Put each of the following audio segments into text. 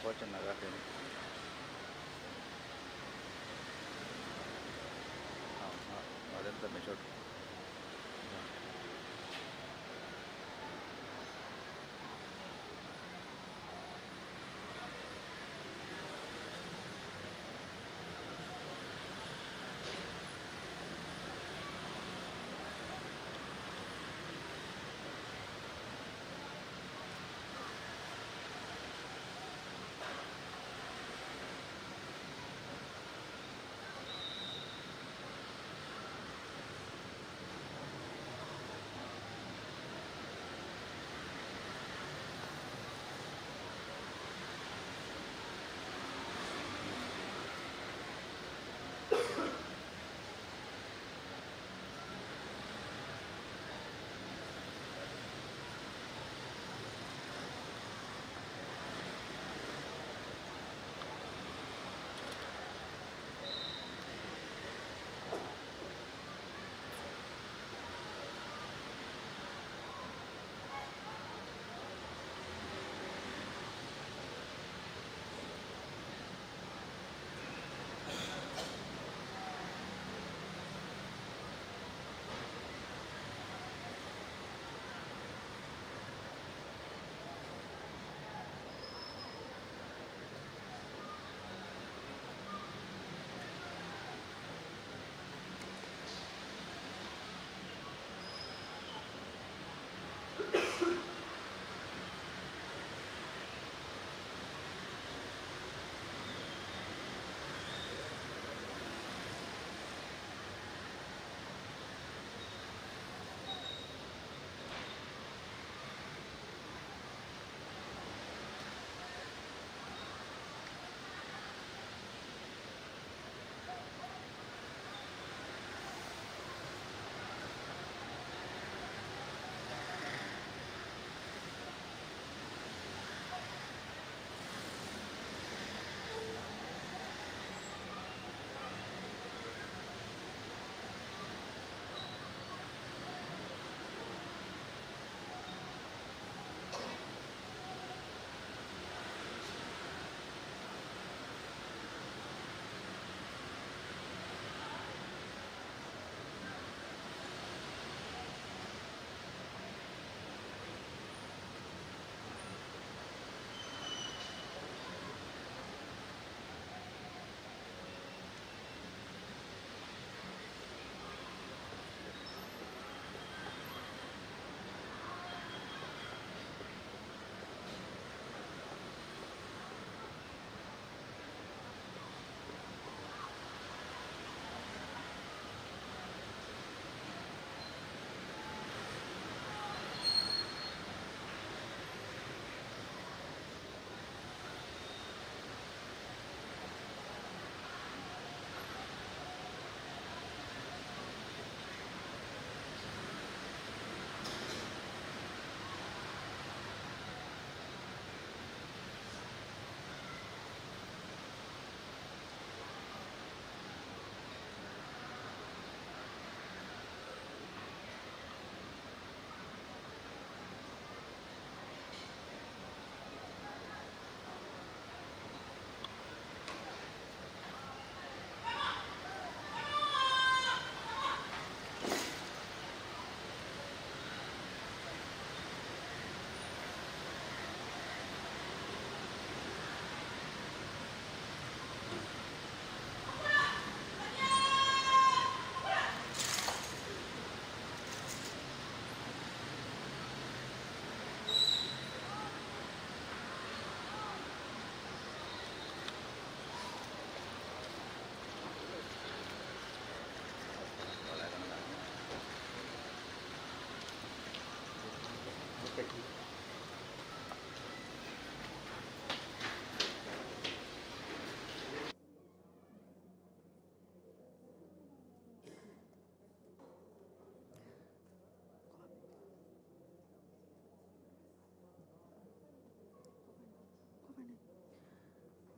fortune naga kene. Adenta measured.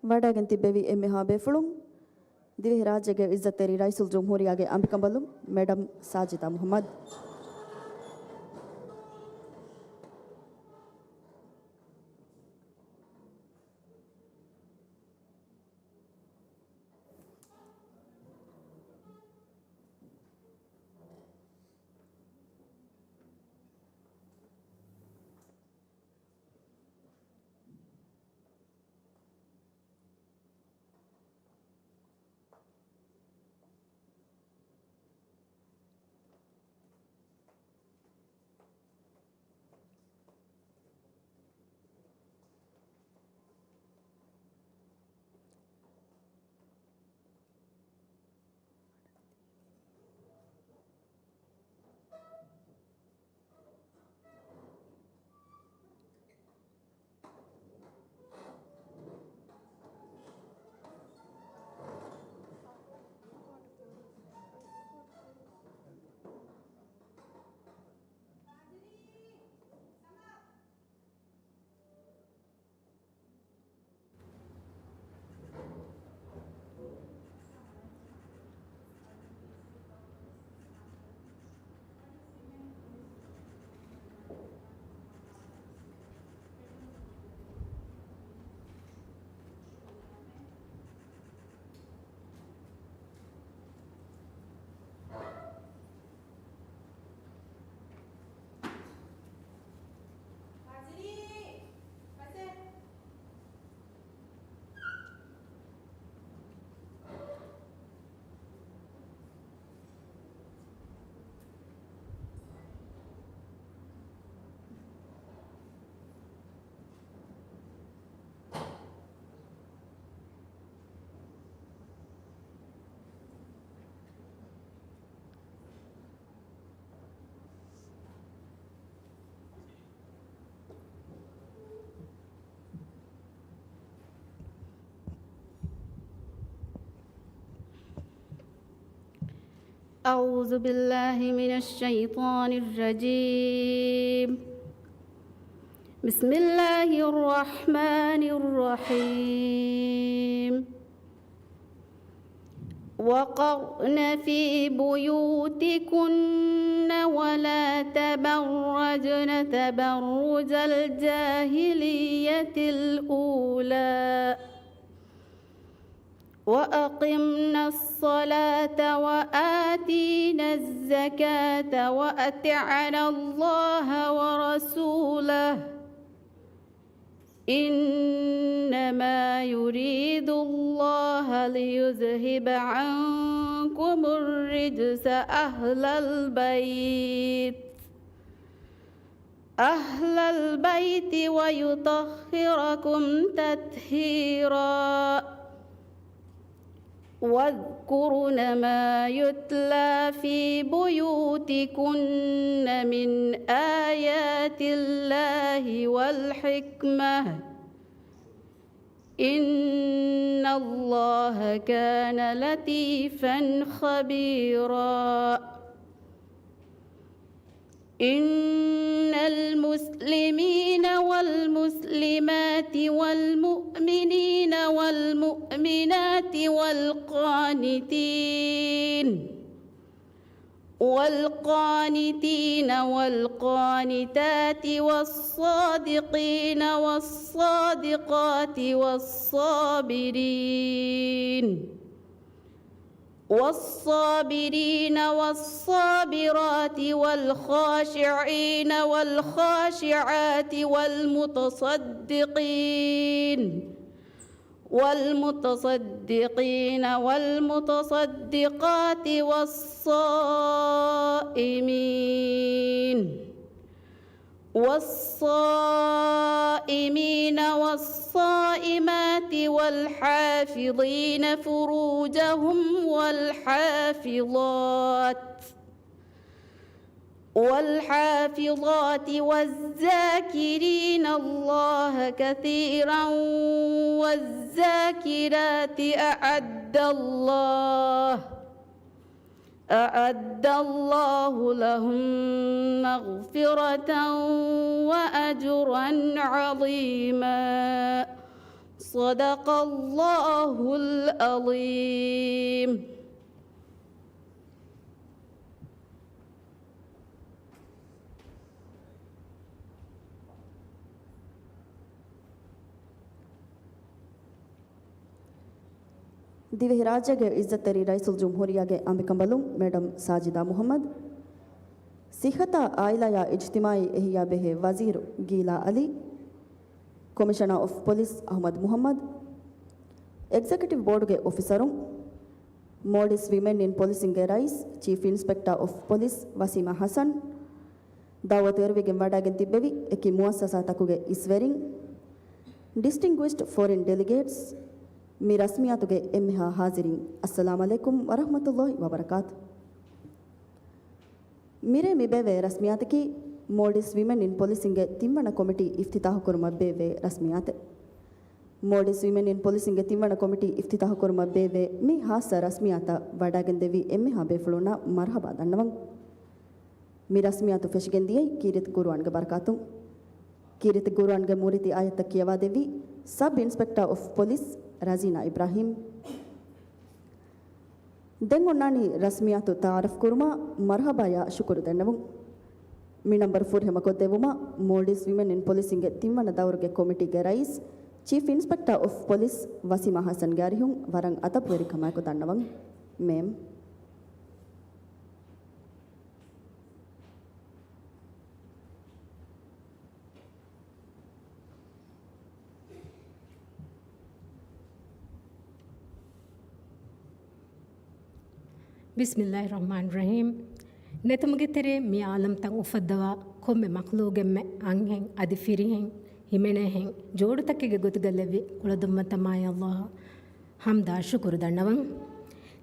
Vadagan Tibevi Emihabe Fulum, Divi Rajage Izzateri Raisul Jumhuriage Ambikambalum, Madam Sajida Muhammad. أعوذ بالله من الشيطان الرجيم. بسم الله الرحمن الرحيم. وقرن في بيوتكن ولا تبرجن تبرج الجاهلية الأولى وأقمنا الصلاة وآتينا الزكاة وأطعنا الله ورسوله إنما يريد الله ليذهب عنكم الرجس أهل البيت ويطهركم تطهيرا واذكرن ما يتلى في بيوتكن من آيات الله والحكمة إن الله كان لطيفا خبيرا. إن المسلمين والمسلمات والمؤمنين والمؤمنات والقانتين والقانتات والصادقين والصادقات والصابرين والصابرات والخاشعين والخاشعات والمتصدقين والمتصدقات والصائمين والصائمات والحافظين فروجهم والحافظات والذاكرين الله كثيرا والذاكرات أعد الله لهم مغفرة وأجرا عظيما. صدق الله العظيم. ದಿವೆ ರಾಜ್ಯಗೆ ಇಜ್ಜತ್ತರಿ ರೈಸುಲ್ ಜುಮ್ಹೂರಿಯಾಗೆ ಅಂಬಿಕಂಬಲುಂ ಮೇಡಮ್ ಸಾಜಿದಾ ಮುಹಮ್ಮದ್ ಸಿಹತಾ ಆಯ್ಲಾಯ ಇಜ್ತಿಮಾಯಿ ಎಹಿಯಾ ಬೆಹೆ ವಜೀರ್ Geela Ali commissioner of police Ahmed Muhammad executive ಬೋರ್ಡ್ಗೆ ಆಫೀಸರುಂ ಮೋಡಿಸ್ ವಿಮೆನ್ ಇನ್ ಪೊಲೀಸಿಂಗ್ಗೆ ರೈಸ್ chief inspector of police Waseema Hassan ದಾವತ್ ಎರುವಿಗೆ ವಡಾಗೆ ತಿಬ್ಬೆವಿ ಎಕಿ ಮುವಸ್ಸಸಾ ತಕುಗೆ ಇಸ್ವೆರಿಂಗ್ ಡಿಸ್ಟಿಂಗ್ವಿಶ್ಡ್ ಫಾರಿನ್ ಡೆಲಿಗೇಟ್ಸ್ మీ రస్మియాతుಗೆ ಎಮ್ಮೆಹ ಹಾಜಿರಿನ್ ಅಸ್ಸಲಾಮು ಅಲೈಕುಂ ವರಹಮತುಲ್ಲಾಹಿ ವಬರಕಾತು. ಮಿರೆ ಮಿಬೇವೆ ರಸ್ಮಿಯಾತಕಿ ಮೋಡಿಸ್ ವಿಮೆನ್ ಇನ್ ಪೊಲೀಸಿಂಗ್ಗೆ ತಿಮ್ಮಣ ಕಮಿಟಿ ಇಫ್ತಿತಾಹ್ ಕುರುಮ ಬೇವೆ ರಸ್ಮಿಯಾತೆ ಮೋಡಿಸ್ ವಿಮೆನ್ ಇನ್ ಪೊಲೀಸಿಂಗ್ಗೆ ತಿಮ್ಮಣ ಕಮಿಟಿ ಇಫ್ತಿತಾಹ್ ಕುರುಮ ಬೇವೆ ಮಿ ಹಾಸ ರಸ್ಮಿಯಾತ ವಡಾಗೆಂದೆವಿ ಎಮ್ಮೆಹ ಬೇಫುಳುನ ಮರ್ಹಬಾ ದಣ್ಣವಂ ಮಿ ರಸ್ಮಿಯಾತು ಫೆಶಿಗೆಂದಿಯೈ ಕೀರಿತ್ ಗುರುವಾನ್ಗೆ ಬರಕಾತು ಕೀರಿತ್ ಗುರುವಾನ್ಗೆ ಮೂರಿತಿ ಆಯತ್ತ ಕಿಯವಾದೆವಿ sub inspector of police Rajeena Ibrahim ದೆಂಗೊಣ್ಣಾನಿ ರಸ್ಮಿಯಾತು ತಾರಫ್ ಕುರುಮ ಮರ್ಹಬಾಯ ಶುಕುರು ದೆಣ್ಣವು ಮಿ ನಂಬರ್ 4 ಹೆಮಕೊದ್ದೆವುಮ ಮೋಲ್ಡಿಸ್ ವಿಮೆನ್ ಇನ್ ಪೊಲೀಸಿಂಗ್ಗೆ ತಿಮ್ಮಣ ದೌರ್ಗೆ ಕಮಿಟಿಗೆ ರೈಸ್ chief inspector of police Waseema Hassan ಗ್ಯಾರಿಹುಂ ವರಂ ಅತಪ್ ವೆರಿ ಕಮಾಯಕು ದಣ್ಣವಂ ಮೇಮ್ बिस्मिल्लाहिर्रहमानिर्रहीम नेतमुगे तेरे मी आलम तंग उफद्दवा कोम्मे मखलूगेम्मे अंगें अदिफिरिहें हिमेनेहें जोड़ तक्केगे गुतगल्लेवी कुलदुम्मतमाय अल्लाह हमदा शुकुर दಣ್ಣवं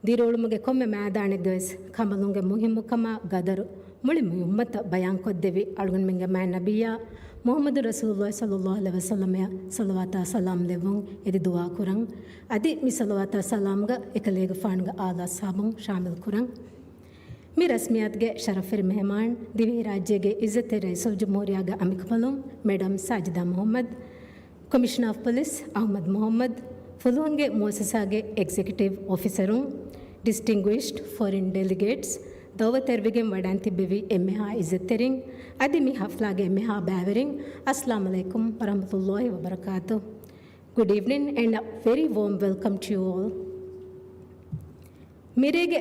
ದಿರೋಳುಮಗೆ ಕೊಮ್ಮೆ ಮ್ಯಾದಾಣೆ ಗೈಸ್ ಕಮಲುಂಗೆ ಮುಹಿಮ್ಮುಕಮ ಗದರು ಮುಳಿ ಉಮ್ಮತ ಬಯಾನ್ ಕೊದ್ದೆವಿ ಅಳ್ಗುನ್ ಮಿಂಗೆ ಮ್ಯಾ ನಬಿಯ ಮೊಹಮ್ಮದ್ ರಸೂಲುಲ್ಲಾಹಿ ಸಲ್ಲಲ್ಲಾಹು ಅಲೈಹಿ ವಸಲ್ಲಮ ಸಲವಾತ ಸಲಾಮ್ ಲೆವುಂ ಎದಿ ದುವಾ ಕುರಂ ಅದಿ ಮಿ ಸಲವಾತ ಸಲಾಮ್ಗ ಎಕಲೇಗ ಫಾನ್ಗ ಆಲಾ ಸಾಬುಂ ಶಾಮಿಲ್ ಕುರಂ ಮಿ ರಸ್ಮಿಯಾತ್ಗೆ ಶರಫಿರ್ ಮೆಹಮಾನ್ ದಿವಿ ರಾಜ್ಯಗೆ ಇಜ್ಜತೆ ರೈಸುಲ್ ಜುಮ್ಹೂರಿಯಾಗ ಅಮಿಕಮಲುಂ madam Sajida Mohammed commissioner of police Ahmed Mohammed ಫುಲುವಂಗೆ ಮುಅಸ್ಸಸಾಗೆ executive officer distinguished foreign delegates ದೌವತೆರ್ವಿಗೆಂ ವಡಾಂತಿಬ್ಬೆವಿ ಎಮ್ಮೆಹಾ ಇಜ್ಜತೆರಿಂಗ್ ಅದಿಮಿ ಹಫ್ಲಾಗೆ ಎಮ್ಮೆಹಾ ಬ್ಯಾವರಿಂಗ್ ಅಸ್ಲಾಂ ಅಲೈಕುಂ ವರಹಮತುಲ್ಲಾಹಿ ವಬರಕಾತು. Good evening and a very warm welcome to you all. Mirege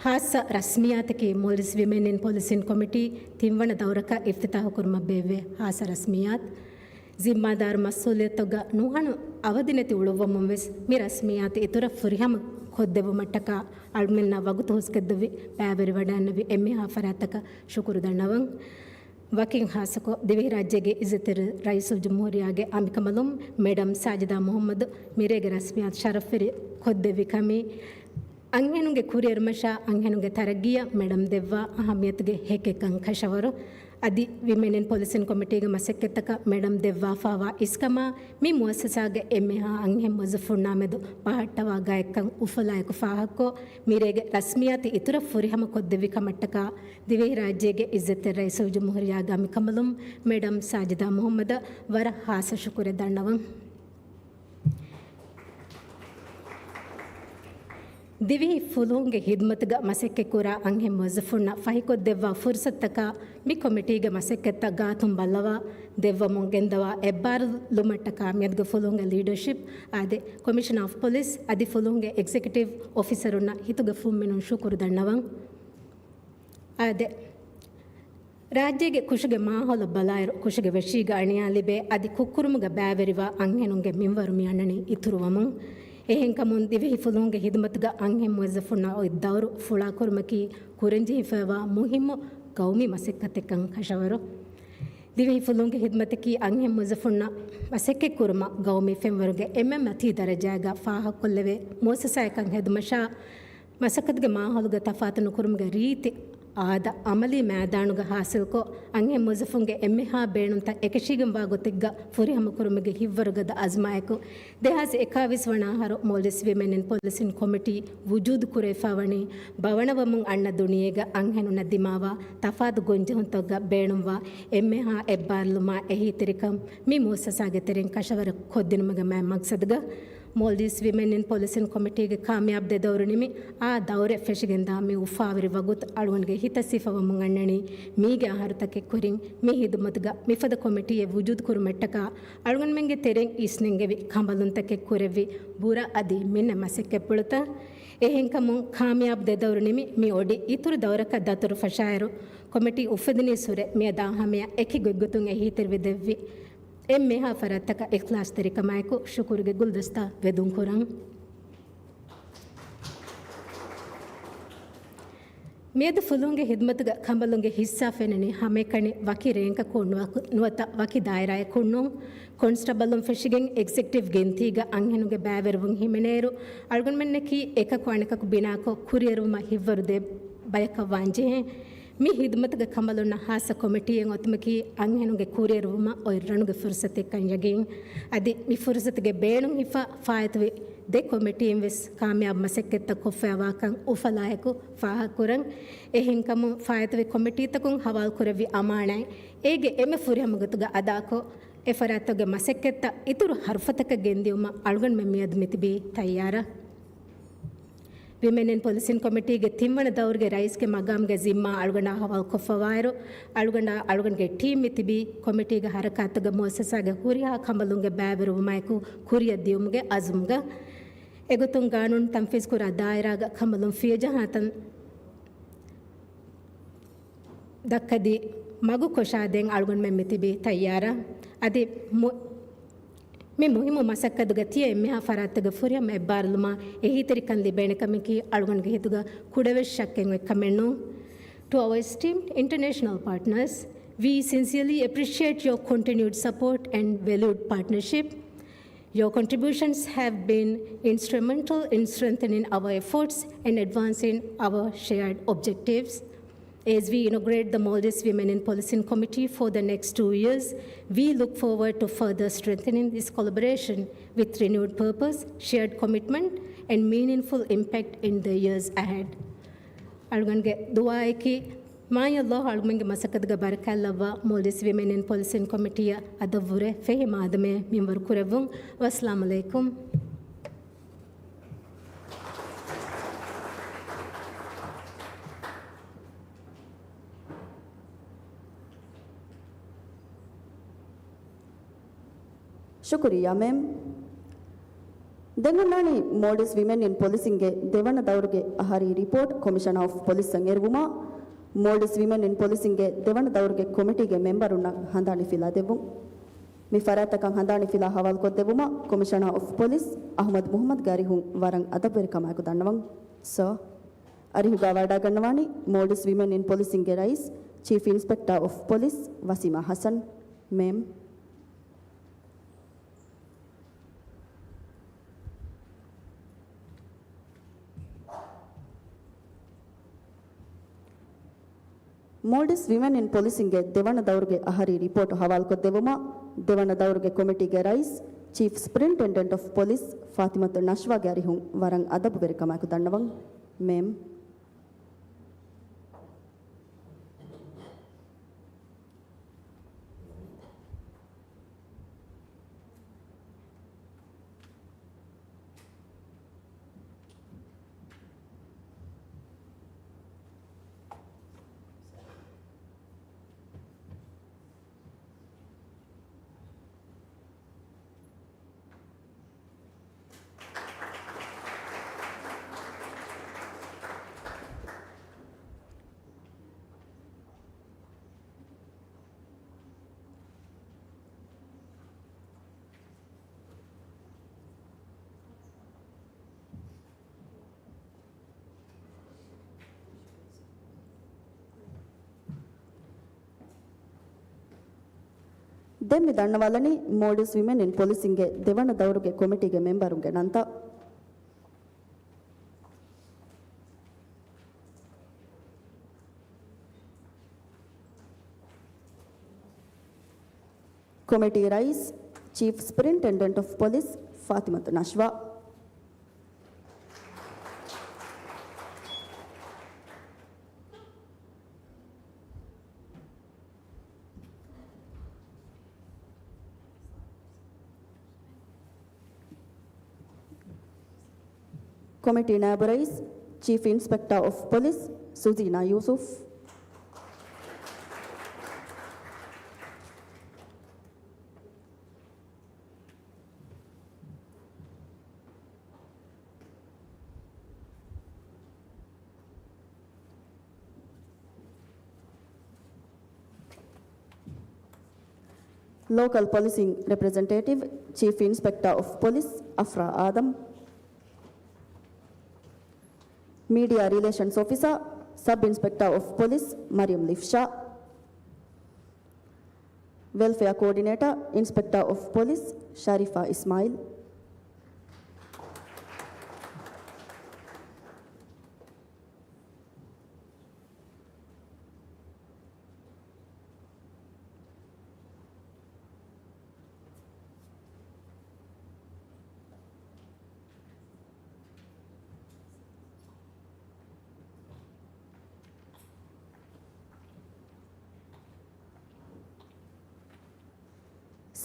hasa rasmiyataki Maldives Women in Policing Committee Timwana Dauraka iftitah kurma beve hasa rasmiyat ಜಿಮ್ಮಾದಾರ್ ಮಸೂಲಿಯತೊಗ ನುಹಣು ಅವಧಿನತಿ ಉಳುವ ಮುಂವೆಸ್ ಮಿ ರಸ್ಮಿಯಾತಿ ಇತುರ ಫುರಿಹಮ ಕೊದ್ದೆವು ಮಟ್ಟಕ ಅಳ್ಮೆನ್ನ ವಗುತು ಹೊಸ್ಕೆದ್ದವಿ ಬ್ಯಾಬರಿ ವಡಾನ್ನವಿ ಎಮ್ಮೆ ಹಾಫರಾತಕ ಶುಕುರು ದಣ್ಣವಂ ವಕಿಂಗ್ ಹಾಸಕೊ ದಿವಿ ರಾಜ್ಯಗೆ ಇಜ್ಜತಿರ್ ರೈಸುಲ್ ಜುಮ್ಹೂರಿಯಾಗೆ ಅಮಿಕಮಲುಂ madam Sajida Mohammed ಮಿರೇಗೆ ರಸ್ಮಿಯಾತ್ ಶರಫಿರಿ ಕೊದ್ದೆವಿ ಕಮಿ ಅಂಗೆನುಗೆ courier ಮಶಾ ಅಂಗೆನುಗೆ ತರಗಿಯ madam ದೆವ್ವ ಅಹಮಿಯತ್ಗೆ ಹೇಕೆ ಕಂಕಶವರು ಅದಿ ವಿಮೆನ್ ಇನ್ ಪೊಲಿಸಿನ್ ಕಮಿಟಿಗೆ ಮಸಕ್ಕೆತ್ತಕ ಮೇಡಮ್ ದೆವ್ವಾ ಫಾವಾ ಇಸ್ಕಮ ಮಿ ಮುಅಸ್ಸಸಾಗೆ ಎಮ್ಮೆಹಾ ಅಂಗೆ ಮುಜಫುರ್ನಾಮೆದು ಪಹಟ್ಟವಾ ಗಾಯಕಂ ಉಫಲಾಯಕು ಫಾಹಕ್ಕೋ ಮೀರೆಗೆ ರಸ್ಮಿಯಾತಿ ಇತುರ ಫುರಿಹಮ ಕೊದ್ದೆವಿ ಕಮಟ್ಟಕ ದಿವಿ ರಾಜ್ಯಗೆ ಇಜ್ಜತೆ ರೈಸುಲ್ ಜುಮ್ಹೂರಿಯಾಗ ಅಮಿಕಮಲುಂ ಮೇಡಮ್ ಸಾಜಿದಾ ಮೊಹಮ್ಮದ್ ವರ ಹಾಸ ಶುಕುರೆ ದಂಡವಂ ದಿವಿ ಫುಲುಂಗೆ ಹಿದ್ಮತ್ಗ ಮಸೆಕ್ಕೆ ಕೂರ ಅಂಗೆ ಮುಜಫುರ್ನ ಫಹಿಕೊದ್ದೆವ್ವ ಫುರ್ಸತ್ತಕ ಮಿ ಕಮಿಟಿಗೆ ಮಸೆಕ್ಕೆತ್ತ ಗಾತುಂ ಬಲ್ಲವ ದೆವ್ವ ಮುಂಗೆಂದವ ಎಬ್ಬಾರು ಲುಮಟ್ಟಕ ಮೆದ್ಗ ಫುಲುಂಗೆ ಲೀಡರ್ಶಿಪ್ ಆದೆ ಕಮಿಷನ್ ಆಫ್ ಪೊಲೀಸ್ ಅದಿ ಫುಲುಂಗೆ ಎಕ್ಸಿಕ್ಯೂಟಿವ್ ಆಫೀಸರುನ್ನ ಹಿತುಗ ಫುಮ್ಮಿನು ಶುಕುರು ದಣ್ಣವಂ ಆದೆ ರಾಜ್ಯಗೆ ಕುಶಗೆ ಮಾಹೋಲ ಬಲಾಯರು ಕುಶಗೆ ವೆಶೀಗ ಅಣಿಯಾಲಿಬೆ ಅದಿ ಕುಕ್ಕುರುಮುಗ ಬ್ಯಾವೆರಿವ ಅಂಗೆನುಂಗೆ ಮಿಂವರು ಮಿ ಅಣ್ಣನಿ ಇತುರುವಮು එහෙන් කමුන් දිවි හිෆුලුන්ගේ හිදමත්ග අංහෙ මුවස්සෆුනා ඉද්දවරු ෆුලා කුරුමකි කුරෙන්ජි හිෆවා මුහිම්ම ගෞමි මසෙක්කතෙකං කෂවරු දිවි හිෆුලුන්ගේ හිදමතකි අංහෙ මුවස්සෆුනා මසෙක්කෙ කුරුම ගෞමි ෆෙම්වරුගේ එම්ම මති දරජාග ෆාහ කොල්ලවේ මුවස්සසයකං හෙදමෂා මසකත්ගේ මාහලුග තෆාතන කුරුමගේ රීති ಆದ ಅಮಲಿ ಮ್ಯಾದಾಣುಗ ಹಾಸಿಲ್ಕೊ ಅಂಗೆ ಮುಜಫುಂಗೆ ಎಮ್ಮೆಹಾ ಬೇಣುಂತ ಎಕಶಿಗಂಬಾ ಗೊತ್ತಿಗ್ಗ ಫುರಿ ಹಮಕುರುಮಿಗೆ ಹಿವ್ವರುಗದ ಅಜ್ಮಾಯಕು ದೇಹಾಸ್ ಎಕಾವಿಸ್ ವಣಾಹರು ಮಾಲ್ಡೀವ್ಸ್ ವಿಮೆನ್ ಇನ್ ಪೊಲಿಸಿನ್ ಕಮಿಟಿ ವುಜೂದ್ ಕುರೇಫಾವಣಿ ಬವಣವಮುಂ ಅಣ್ಣ ದುಣಿಯೇಗ ಅಂಹೆನು ನದಿಮಾವ ತಫಾದ್ ಗೊಂಜಹುಂತೊಗ್ಗ ಬೇಣುಂವ ಎಮ್ಮೆಹಾ ಎಬ್ಬಾರ್ಲುಮಾ ಎಹಿ ತಿರಿಕಂ ಮಿ ಮೋಸಸಾಗೆ ತೆರೆಂ ಕಶವರ ಖೊದ್ದಿನುಮಗ ಮ್ಯಾ ಮಕ್ಸದ್ಗ Maldives Women in Policing Committee ಕಾಮಯಾಬ್ ದೆದವರು ನಿಮಿ ಆ ದೌರೆ ಫೆಶಿಗೆಂದ ಮಿ ಉಫಾವಿರಿ ವಗುತ್ ಅಳುವನ್ಗೆ ಹಿತ ಸಿಫವ ಮುಂಗಣ್ಣಣಿ ಮೀಗೆ ಆಹಾರತಕ್ಕೆ ಕುರಿಂಗ್ ಮಿ ಹಿದು ಮದ್ಗ ಮಿಫದ ಕಮಿಟಿಯ ವುಜೂದ್ ಕುರು ಮೆಟ್ಟಕ ಅಳುವನ್ ಮೆಂಗೆ ತೆರೆಂಗ್ ಈಸ್ನೆಂಗೆವಿ ಕಂಬಲುಂತಕ್ಕೆ ಕುರೆವಿ ಬೂರ ಅದಿ ಮಿನ್ನ ಮಸಕ್ಕೆ ಪುಳುತ ಎಹೆಂಕಮು ಕಾಮಯಾಬ್ ದೆದವರು ನಿಮಿ ಮಿ ಒಡಿ ಇತುರು ದೌರಕ ದತುರು ಫಶಾಯರು ಕಮಿಟಿ ಉಫದಿನಿ ಸುರೆ ಮಿ ದಾಹಮೆಯ ಎಕಿ ಗೊಗ್ಗುತುಂಗ್ ಎಹಿತಿರ್ವಿದೆವ್ವಿ ಎಮ್ಮೆಹಾ ಫರತ್ತಕ ಇಖ್ಲಾಸ್ ತರಿಕಮಾಯಕು ಶುಕುರ್ಗೆ ಗುಲ್ದಸ್ತಾ ವೆದುಂ ಕುರಂ ಮೇದ ಫುಲುಂಗೆ ಹಿದ್ಮತ್ಗ ಕಂಬಲುಂಗೆ ಹಿಸ್ಸಾ ಫೆನನಿ ಹಮೆಕಣಿ ವಕಿ ರೇಂಕ ನುವತ ವಕಿ ದಾಯರಾಯ ಕುಣ್ಣು ಕಾನ್ಸ್ಟೇಬಲ್ ಫೆಶಿಗೆಂಗ್ ಎಕ್ಸಿಕ್ಯೂಟಿವ್ ಗೆಂತಿಗ ಅಂಗೆನುಗೆ ಬ್ಯಾವೆರುವುಂ ಹಿಮೆನೇರು ಅಳ್ಗುನ್ಮೆನ್ನಕಿ ಏಕ ಕ್ವಾಣಿಕಕು ಬಿನಾಕೋ ಕುರಿಯರುಮ ಹಿವ್ವರುದೆ ಬಯಕ ವಾಂಜೆ ಮಿ ಹಿದ್ಮತ್ಗ ಕಂಬಲುನ್ನ ಹಾಸ ಕಮಿಟಿಯಂ ಒತ್ತಮಕಿ ಅಂಗೆನುಗೆ ಕೂರಿಯರುಮ ಒಯ್ ರಣುಗೆ ಫುರ್ಸತೆ ಕಂಜಗಿಂ ಅದಿ ಮಿ ಫುರ್ಸತ್ಗೆ ಬೇಣು ಹಿಫಾ ಫಾಯತ್ವಿ ದೆ ಕಮಿಟಿಯಂ ವೆಸ್ ಕಾಮಯಾಬ್ ಮಸೆಕ್ಕೆತ್ತ ಕೊಫೆವಾಕಂ ಉಫಲಾಯಕು ಫಾಹ ಕುರಂ ಎಹಿಂಕಮು ಫಾಯತ್ವಿ ಕಮಿಟಿ ತಕುಂ ಹವಾಲ್ ಕುರವಿ ಅಮಾಣೈ ಏಗೆ ಎಮೆ ಫುರಿಯಮಗತುಗ ಅದಾಕೋ ಎಫರಾತಗೆ ಮಸೆಕ್ಕೆತ್ತ ಇತುರು ಹರ್ಫತಕ ಗೆಂದಿಯುಮ ಅಳ್ಗಣ್ ಮೆಮ್ಮಿಯದ್ ಮಿತಿಬಿ ತಯ್ಯಾರ ವಿಮೆನ್ ಇನ್ ಪೊಲಿಸಿನ್ ಕಮಿಟಿಗೆ ತಿಮ್ಮಣದವ್ರಿಗೆ ರೈಸ್ಗೆ ಮಗಾಮ್ಗೆ ಜಿಮ್ಮಾ ಅಳುಗಂಡ ಹವಾಲ್ ಕೊಫವಾಯರು ಅಳುಗಂಡ್ಗೆ ಟೀಮ್ ಮಿತಿಬಿ ಕಮಿಟಿಗೆ ಹರಕಾತಗ ಮುಅಸ್ಸಸಾಗೆ ಹುರಿಯ ಕಂಬಲುಂಗೆ ಬ್ಯಾಬೆರು ಮಾಯಕು ಕುರಿಯ ದಿಯುಮ್ಗೆ ಅಜುಮ್ಗ ಎಗುತುಂ ಕಾನೂನ್ ತಂಫೀಸ್ ಕುರ ದಾಯರಾಗ ಕಂಬಲುಂ ಫಿಯಜ ಹಾತನ್ ದಕ್ಕದಿ ಮಗು ಕೊಶಾದೆಂಗ್ ಅಳುಗಂಡ್ ಮೆಮ್ಮಿತಿಬಿ ತಯ್ಯಾರ ಅದಿ ಮಿ ಮುಹಿಮು ಮಸಕ್ಕದುಗ ತಿಯ ಎಮ್ಮೆಹಾ ಫರಾತ್ತಗ ಫುರಿಯಂ ಎಬ್ಬಾರ್ಲುಮ ಎಹಿತರಿಕಂದಿ ಬೇಣಕಮಿಕಿ ಅಳುಗಣ್ಗೆ ಹಿತುಗ ಕುಡವೆಶ್ ಶಕ್ಕೆಂಗ್ ಕಮೆಣ್ಣು to our esteemed international partners we sincerely appreciate your continued support and valued partnership Your contributions have been instrumental in strengthening our efforts and advancing our shared objectives. As we inaugurate the Maldives Women in Policing Committee for the next 2 years, we look forward to further strengthening this collaboration with renewed purpose, shared commitment, and meaningful impact in the years ahead. ಅಳುಗನ್ಗೆ ದುವಾಯಕಿ ಮಾಯಲ್ಲಾಹ್ ಅಳುಗಂಗೆ ಮಸಕದ್ಗ ಬರಕಲ್ಲವ Maldives Women in Policing Committee ಅದವ್ವರೆ ಫೆಹಿಮ್ ಆದಮೆ ಮಿಂವರ್ ಕುರೆವುಂ ವಸ್ಸಲಾಮು ಅಲೈಕುಂ. ಶುಕ್ರಿಯಾ ಮ್ಯಾಮ್. ದೆಂಗನಾಣಿ Maldives Women in Policingಗೆ ದೇವಣ್ಣದವ್ರಿಗೆ ಅಹಾರಿ ರಿಪೋರ್ಟ್ ಕಮಿಷನ್ ಆಫ್ ಪೊಲೀಸ್ ಸಂಗೆರುವುಮ Maldives Women in Policingಗೆ ದೇವಣ್ಣದವ್ರಿಗೆ ಕಮಿಟಿಗೆ ಮೆಂಬರ್ ಉನ್ನ ಹಂದಾಣಿ ಫಿಲಾ ದೆವು ಮಿ ಫರಾತಕಂ ಹಂದಾಣಿ ಫಿಲಾ ಹವಾಲ್ ಕೊದ್ದೆವುಮ commissioner of police Ahmed Muhammad ಗಾರಿಹುಂ ವರಂ ಅದಬೆರಿ ಕಮಾಯಕು ದಣ್ಣವಂ ಸ ಅರಿಹುಗಾ ವಾಡಾ ಗಣ್ಣವಾಣಿ Maldives Women in Policingಗೆ ರೈಸ್ chief inspector of police Waseema Hassan ma'am. Maldives Women in Policingಗೆ ದೇವಣ್ಣದವ್ರಿಗೆ ಅಹಾರಿ ರಿಪೋರ್ಟ್ ಹವಾಲ್ ಕೊದ್ದೆವುಮ ದೇವಣ್ಣದವ್ರಿಗೆ ಕಮಿಟಿಗೆ ರೈಸ್ chief superintendent of police Fathimath Nashwa ಗ್ಯಾರಿಹುಂ ವರಂ ಅದಬ್ ಬೆರಿ ಕಮಾಯಕು ದಣ್ಣವಂ ಮ್ಯಾಮ್. ದೆಮ್ಮಿ ದಣ್ಣವಾಲನಿ Maldives Women in Policingಗೆ ದೇವಣ್ಣದವ್ರಿಗೆ ಕಮಿಟಿಗೆ ಮೆಂಬರುಂಗೆ ನಂತ ಕಮಿಟಿ ರೈಸ್ chief superintendent of police Fathimath Nashwa. Committee Naibu Rais, Chief Inspector of Police, Suzina Yusuf. Local Policing Representative, Chief Inspector of Police, Afra Adam. Media Relations Officer, Sub-Inspector of Police, Mariam Lifsha. Welfare Coordinator, Inspector of Police, Sharifa Ismail.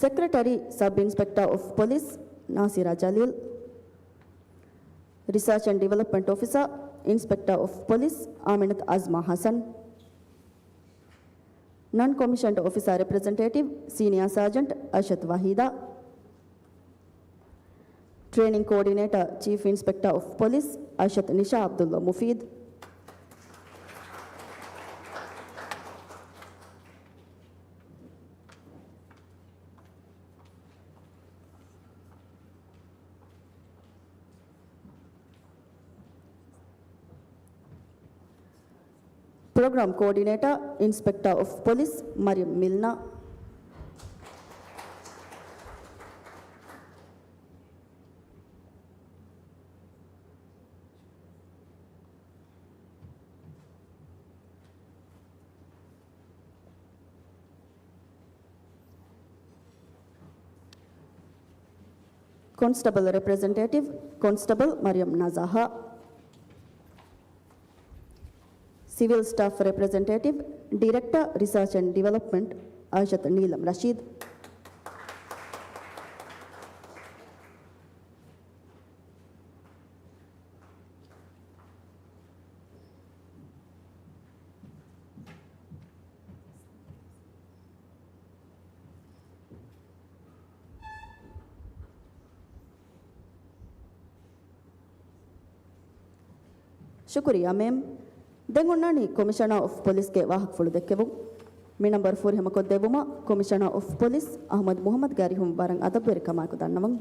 Secretary, Sub-Inspector of Police, Nasira Jalil. Research and Development Officer, Inspector of Police, Aminat Azma Hassan. Non-Commissioned Officer Representative, Senior Sergeant Ashat Wahida. Training Coordinator, Chief Inspector of Police, Ashat Nisha Abdullah Mufid. Program Coordinator, Inspector of Police, Mariam Milna. Constable Representative, Constable Mariam Nazaha. Civil Staff Representative, Director, Research and Development, Aishat Neelam Rashid. ಶುಕ್ರಿಯಾ ma'am ದೆಂಗುಣ್ಣಾಣಿ commissioner of ಪೊಲೀಸ್ಗೆ ವಾಹಕ ಫುಳು ದೆಕ್ಕೆವು ಮಿ number 4 ಹೆಮಕೊದ್ದೇವುಮ commissioner of police Ahmed Muhammad ಗಾರಿ ಹುಂ ಬಾರಂಗ್ ಅದಬ್ಬೆರಿ ಕಮಾಕು ದನ್ನವಂ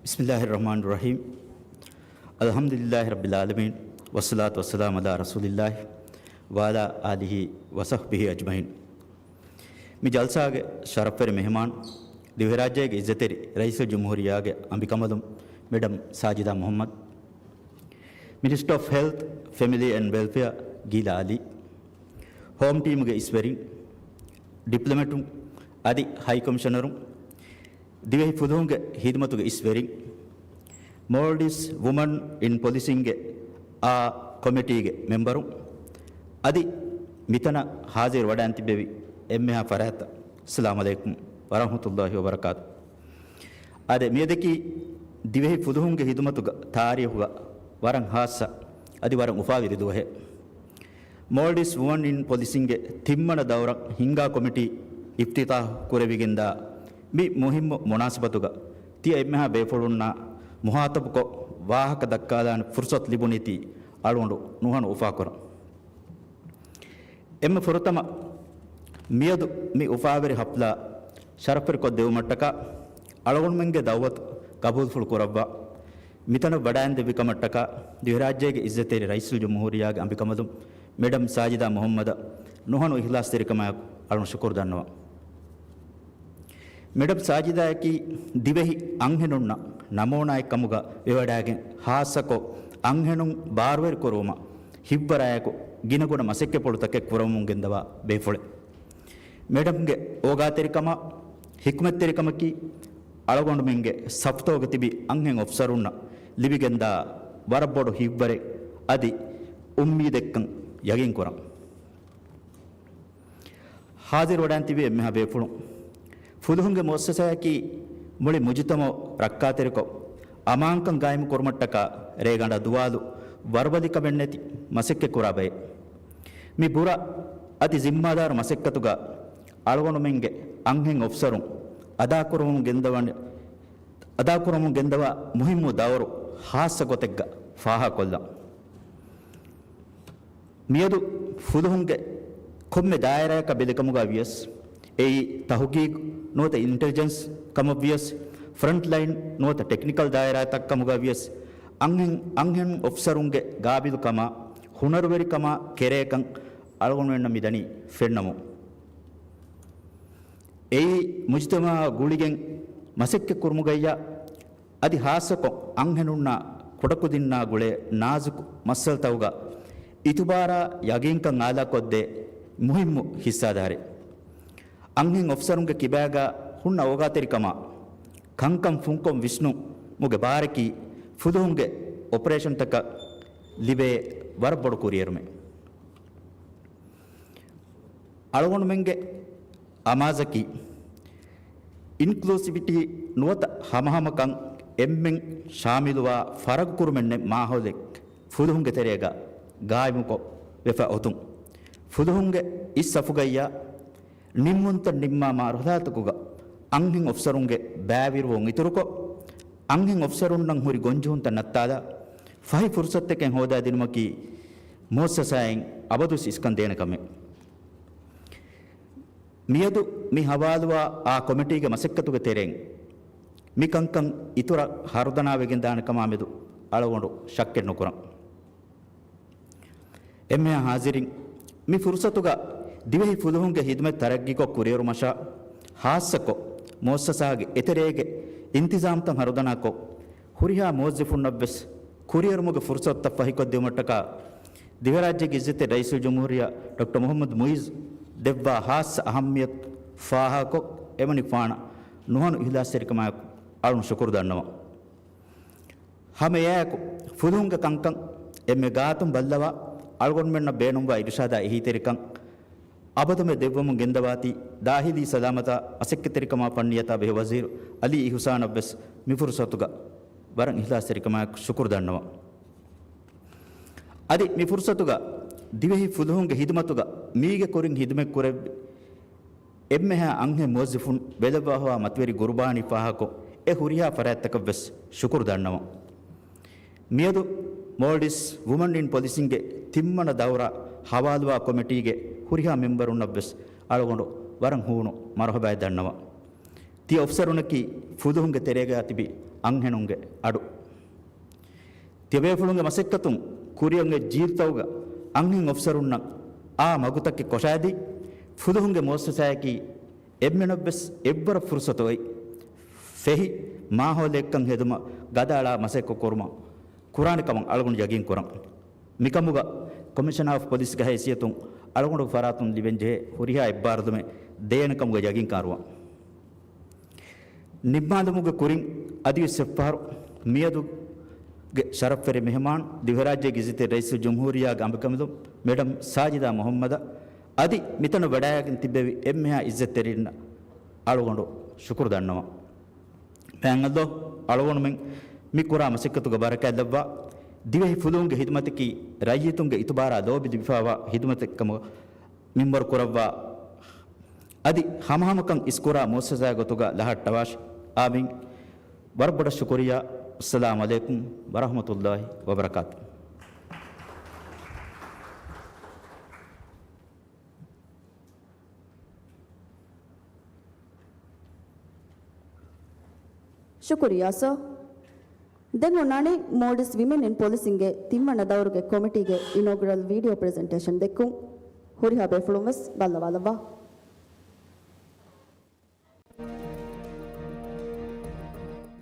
बिस्मिल्लाहिर्रहमानिर्रहीम अल्हम्दुलिल्लाहि रब्बिल आलमीन वस्सलातु वस्सलामु अला रसूलिल्लाहि व अला आलिहि व सहबिहि अजमईन मि जलसागे शरफ़ेर मेहमान दिव्य राज्य के इज्जतेरी रईस जमहूरिया के अंबिकमदुम madam Sajida Mohammed minister of health family and welfare Geela Ali home team के ईश्वरी डिप्लोमेटुम आदि हाई कमिश्नर दिव्य फुदों के हिदमत के ईश्वरी Maldives वुमन इन पोलिसिंग के आ कमिटी के मेंबरों आदि मितना हाजिर वडांति बेबी एम्मेहा फरहत अस्सलाम वालेकुम वरहमतुल्लाहि वबरकातु आदे मेदकी दिवे फुदुहुं के हिदमत तारी हुआ वरंग हासा आदि वरंग उफाविरि दुहे Maldives वुमन इन पोलिसिंग के थिम्मन दौर हिंगा कमिटी इफ्तिताह कुरेविगिंदा मी मुहिम मुनासिबतुगा ती एम्मेहा बेफुडुन्ना मुहातब को वाहक दक्कादान फुर्सत लिबुनीति आळुंडु नुहन उफाकुर एम्मे फुरतम मियदु मी उफावेरी हप्ला शरफर को देवमट्टक अळवुण्मेंगे दावत कबूल फुल कुरब्बा मितन बडायन देविकमट्टक दिवराज्य के इज्जतेरी रईसुल जमहूरिया के अंबिकमदुम मैडम साजिदा मोहम्मद नुहनु इखलास तेरिकमा अळुन शुकुर दन्नवा मैडम साजिदा की दिवेहि अंगेनुन्न नमोनाय कमुगा विवडागे हासको अंगेनु बारवेर कोरुमा हिब्बरायको गिनगुण मसेक्के पोळुतके कुरमुंಗೆಂದವ ಬೇಫುಳೆ ಮೇಡಮ್ಗೆ ಓಗಾತೆರಿಕಮ ಹಿಕ್ಮತ್ತೆರಿಕಮಕಿ ಅಳಗೊಂಡು ಮೆಂಗೆ ಸಫ್ತೋಗತಿಬಿ ಅಂಗೆಂ ಒಫ್ಸರುನ್ನ ಲಿಬಿಗೆಂದ ವರಬೋಡು ಹಿಬ್ಬರೆ ಅದಿ ಉಮ್ಮೀದೆಕ್ಕಂ ಯಗಿಂ ಕುರಂ ಹಾಜಿರ್ ವಡಾಂತಿಬಿ ಎಮ್ಮೆ ಬೇಫುಳು ಫುದುಹುಂಗೆ ಮೊಸ್ಸಸಾಯಕಿ ಮುಳಿ ಮುಜಿತಮೋ ರಕ್ಕಾತೆರಿಕೊ ಅಮಾಂಕಂ ಗಾಯಮ ಕುರ್ಮಟ್ಟಕ ರೇಗಂಡ ದುವಾಲು ವರಬಲಿಕ ಬೆಣ್ಣೆತಿ ಮಸೆಕ್ಕೆ ಕುರಾಬೆ ಮಿ ಬುರ ಅತಿ ಜಿಮ್ಮಾದಾರ ಮಸೆಕ್ಕತುಗ ಅಳವನು ಮೆಂಗೆ ಅಂಹೆಂ ಒಫ್ಸರು ಅದಾಕುರಮು ಗೆಂದವ ಮುಹಿಮ್ಮು ದವರು ಹಾಸ ಗೊತೆಗ್ಗ ಫಾಹ ಕೊಲ್ಲ ಮಿಯದು ಫುದುಹುಂಗೆ ಕೊಮ್ಮೆ ದಾಯರಾಯಕ ಬೆದಕಮುಗ ವಿಯಸ್ ಏಯಿ ತಹುಗೀಗ್ ನೋತ ಇಂಟೆಲಿಜೆನ್ಸ್ ಕಮವಿಯಸ್ ಫ್ರಂಟ್ ಲೈನ್ ನೋತ ಟೆಕ್ನಿಕಲ್ ದಾಯರಾಯ ತಕ್ಕಮುಗ ವಿಯಸ್ ಅಂಹೆಂ ಒಫ್ಸರುಂಗೆ ಗಾಬಿದು ಕಮ ಹುನರುವೆರಿ ಕಮ ಕೆರೇಕಂ ಅಳಗೊಂಡು ಮಿದನಿ ಫೆಣ್ಣಮು ಏಯಿ ಮುಜ್ತಮಾ ಗುಳಿಗೆಂ ಮಸೆಕ್ಕೆ ಕುರ್ಮುಗಯ್ಯ ಅದಿ ಹಾಸಕೊ ಅಂಹೆನುನ್ನ ಕೊಡಕುದಿನ್ನ ಗುಳೆ ನಾಜುಕು ಮಸ್ಸಲ್ ತವುಗ ಇತುಬಾರ ಯಗಿಂಕಂ ಆಲಾ ಕೊದ್ದೆ ಮುಹಿಮ್ಮು ಹಿಸ್ಸಾದಾರೆ ಅಂಹೆಂ ಒಫ್ಸರುಂಗೆ ಕಿಬ್ಯಾಗ ಹುಣ್ಣ ಓಗಾತೆರಿಕಮ ಕಂಕಂ ಫುಂಕೊಂ ವಿಷ್ಣು ಮುಗೆ ಬಾರಕಿ ಫುದುಹುಂಗೆ ಆಪರೇಷನ್ ತಕ ಲಿಬೆ ವರಬೊಡು ಕುರಿಯರುಮೆ ಅಳಗೊಂಡು ಮೆಂಗೆ ಅಮಾಜಕಿ ಇನ್ಕ್ಲೂಸಿವಿಟಿ ನುವತ ಹಮಹಮಕಂ ಎಮ್ಮೆಂ ಶಾಮಿಲುವ ಫರಗ್ ಕುರುಮೆನ್ನೆ ಮಾಹೋಲೆ ಫುದುಹುಂಗೆ ತೆರೆಗ ಗಾಯಮುಕೊ ವೆಫ ಒತುಂ ಫುದುಹುಂಗೆ ಇಸ್ ಸಫುಗಯ್ಯ ನಿಮ್ಮುಂತ ನಿಮ್ಮ ಮಾರುದಾತಕುಗ ಅಂಹೆಂ ಒಫ್ಸರುಂಗೆ ಬ್ಯಾವಿರುವೊಂ ಇತುರುಕೊ ಅಂಹೆಂ ಒಫ್ಸರುನ್ನಂ ಹುರಿ ಗೊಂಜುಂತ ನತ್ತಾದ ಫಹಿ ಫುರ್ಸತ್ತೆಕೆಂ ಹೋದಾ ದಿನುಮಕಿ ಮೋಸಸಾಯಂ ಅಬದುಸ್ ಇಸ್ಕಂದೇನ ಕಮೆ ಮಿಯದು ಮಿ ಹವಾಲುವ ಆ ಕಮಿಟಿಗೆ ಮಸೆಕ್ಕತುಗೆ ತೆರೆಂ ಮಿ ಕಂಕಂ ಇತುರ ಹರುದನಾವೆಗಿಂದ ದಾನಕಮಾಮೆದು ಅಳಗೊಂಡು ಶಕ್ಕೆನ್ನು ಕುರಂ ಎಮ್ಮೆ ಹಾಜಿರಿಂ ಮಿ ಫುರ್ಸತುಗ ದಿವೆಹಿ ಫುದುಹುಂಗೆ ಹಿದ್ಮೆ ತರಗ್ಗಿಕೊ ಕುರಿಯರು ಮಶಾ ಹಾಸಕೊ ಮೋಸಸಾಗೆ ಎತೆರೇಗೆ ಇಂತಿಜಾಮ್ತಂ ಹರುದನಾಕೊ ಹುರಿಹಾ ಮೋಜಿಫುನ್ನಬ್ಬೆಸ್ ಕುರಿಯರುಮುಗೆ ಫುರ್ಸತ್ತ ಫಹಿಕೊದ್ದೆಮಟ್ಟಕ ದಿವರಾಜ್ಯಗೆ ಇಜ್ಜತೆ ರೈಸುಲ್ ಜಮಹೂರಿಯ ಡಾಕ್ಟರ್ ಮೊಹಮ್ಮದ್ ಮುಯಿಜ್ ದೆವ್ವಾ ಹಾಸ್ ಅಹಮ್ಯತ್ ಫಾಹಾಕೊ එමනි ෆාන නුහනු ඉහලාස්සරිකමයක් අලුණු ශුකුරු දන්නවා හැම යෑක ෆුදුංග කංකං එමෙ ගාතුම් බල්ලවා අල්ගොන් මෙන්න බේනුම්වා ඉරිෂාදා එහිතෙරිකං අබදම දෙව්වමු ගෙන්දවාති දාහිලි සලාමත අසෙක්කතරිකමා පන්නියතා බෙහ වසීර් අලි ඉහුසාන බස් මිෆුර්සතුග වරන් ඉහලාස්සරිකමයක් ශුකුරු දන්නවා අදි මිෆුර්සතුග දිවෙහි ෆුදුංග හිදමතුග මීගේ කොරින් හිදමෙක් කුරෙබ්බි එම්මෙහ අංහෙ මොසිෆුන් බෙලබහවා මත්වරි ගුර්බානි ෆාහකෝ එ හුරියා ෆරැත්තක බස් ශුකුරු දන්නවා මියදු Maldives women in policing තිම්මන දවරා හවාලුවා කොමිටිගේ හුරියා මෙම්බර් උන්නබ්බස් අලගොඬ වරන් හූණු මරහබයි දන්නවා ති ඔෆ්සරුණකි ෆුදුංග තෙරේගා තිබි අංහෙනුන්ගේ අඩු තිබේ ෆුලුංග මසෙක්කතුන් කුරියන්ගේ ජීර්තවග අංහෙන් ඔෆ්සරුන්න ආ මගුතක්කි කොෂාදී ෆුදුංග මොස්සසයකි එම්මෙනබ්බස් එබ්බර ෆුර්සතොයි ෆෙහි මාහෝලෙක්කන් හෙදුම ගදාලා මසෙක්ක කොරුම කුරානිකම අලගොඬ යගින් කොරන් මිකමුග Commissioner of Police ga haysiyatun algondu faratun libenje huriha ibbardume deyanakamuga yagin karwa nibbadumuga kurin adi sefaru miyadu sharafere mehman divarajye gizite rais jumhuriya ga ambakamidu madam sajida muhammada adi mitanu badayagin tibbevi emmeha izzeterinna algondu shukuru dannawa pangallo algonu men mikura masikatuga baraka dabba Dhivehi ෆුලුන්ගේ හිදමතකි රාජ්‍යතුන්ගේ ඉතුබාරා ලෝබි දිවිෆාවා හිදමතකම මිම්බර් කරවවා අදි හමහමකන් ඉස්කුරා මොස්සසා ගතුගා ලහට්ටවාෂ් ආමින් වරබඩ ශුක්‍රියා අස්සලාමු අලයිකුම් වරහමතුල්ලාහි වබරකාතු ಶುಕ್ರಿಯಾ sir Then onane Maldives women in policing ತಿಮ್ಮಣ್ಣ ದವರಿಗೆ ಕಮಿಟಿಗೆ inaugural video presentation dekkum huriha befulumas ballawalava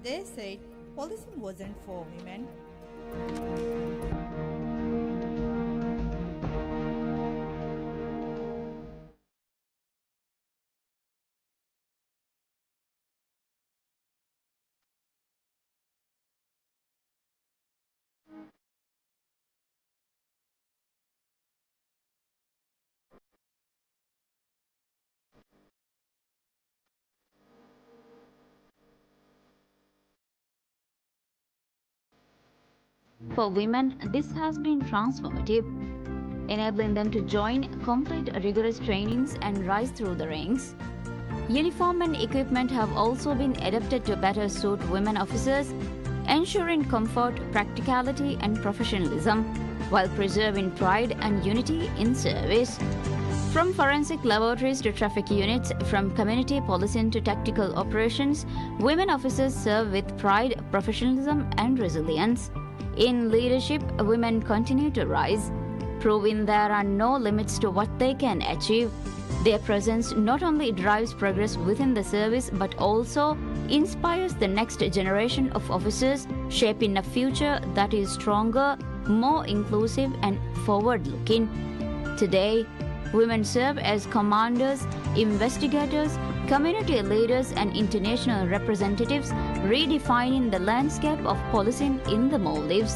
They said policing wasn't for women. For women, this has been transformative, enabling them to join, complete rigorous trainings and rise through the ranks. Uniform and equipment have also been adapted to better suit women officers, ensuring comfort, practicality and professionalism, while preserving pride and unity in service. From forensic laboratories to traffic units, from community policing to tactical operations, women officers serve with pride, professionalism and resilience. In leadership, women continue to rise, proving there are no limits to what they can achieve. Their presence not only drives progress within the service but also inspires the next generation of officers, shaping a future that is stronger, more inclusive and forward-looking. Today, women serve as commanders, investigators, community leaders and international representatives, redefining the landscape of policing in the Maldives.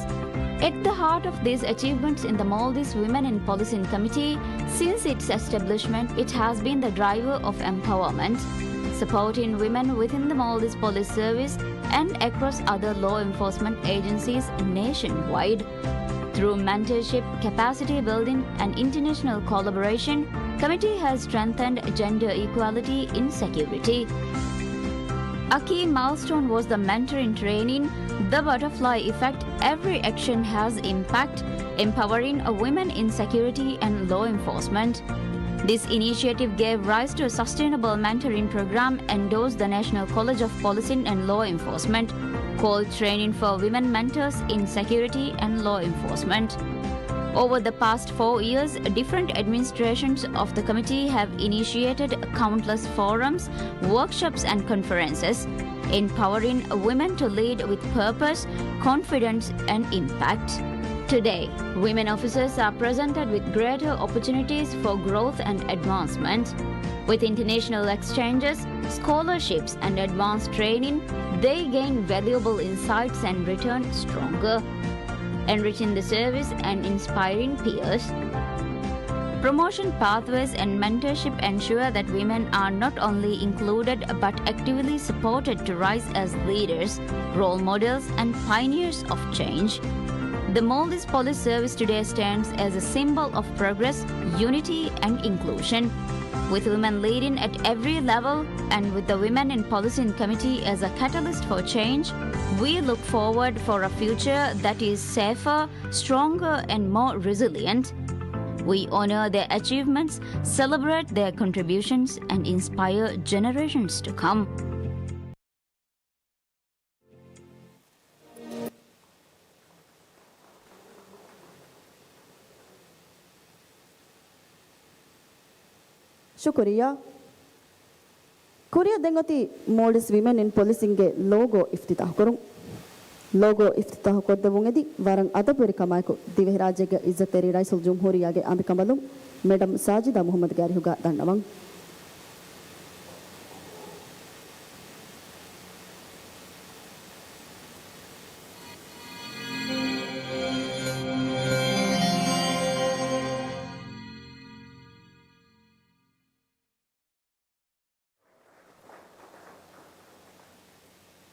At the heart of these achievements in the Maldives Women in Policing Committee, since its establishment, it has been the driver of empowerment, supporting women within the Maldives Police Service and across other law enforcement agencies nationwide. Through mentorship, capacity building and international collaboration, committee has strengthened gender equality in security. A key milestone was the mentoring training, the butterfly effect. Every action has impact, empowering women in security and law enforcement. This initiative gave rise to a sustainable mentoring program endorsed the National College of Policing and Law Enforcement, called Training for Women Mentors in Security and Law Enforcement. Over the past 4 years, different administrations of the committee have initiated countless forums, workshops and conferences, empowering women to lead with purpose, confidence and impact. Today, women officers are presented with greater opportunities for growth and advancement. With international exchanges, scholarships, and advanced training, they gain valuable insights and return stronger, enriching the service and inspiring peers. Promotion pathways and mentorship ensure that women are not only included but actively supported to rise as leaders, role models, and pioneers of change. The Maldives Police Service today stands as a symbol of progress, unity, and inclusion. With women leading at every level and with the Women in Policing Committee as a catalyst for change, we look forward for a future that is safer, stronger, and more resilient. We honor their achievements, celebrate their contributions, and inspire generations to come. ಶುಕ್ರಿಯಾ ಕುರಿಯ ದೆಂಗತಿ Maldives women in ಪೊಲೀಸಿಂಗ್ಗೆ logo ಇಫ್ತಿತಾಹ್ ಕೊರುಂ logo ಇಫ್ತಿತಾಹ್ ಕೊದ್ದವುಂಗೆದಿ ವರಂ ಅದಪುರಿ ಕಮಾಯಕು ದಿವೆ ರಾಜ್ಯಗೆ ಇಜ್ಜತೆರಿ ರೈಸುಲ್ ಜುಮ್ಹೂರಿಯಾಗೆ ಅಂಬಿಕಂಬಲು ಮೇಡಮ್ ಸಾಜಿದಾ ಮೊಹಮ್ಮದ್ ಗ್ಯಾರಿಹುಗ ದಂಡವಂ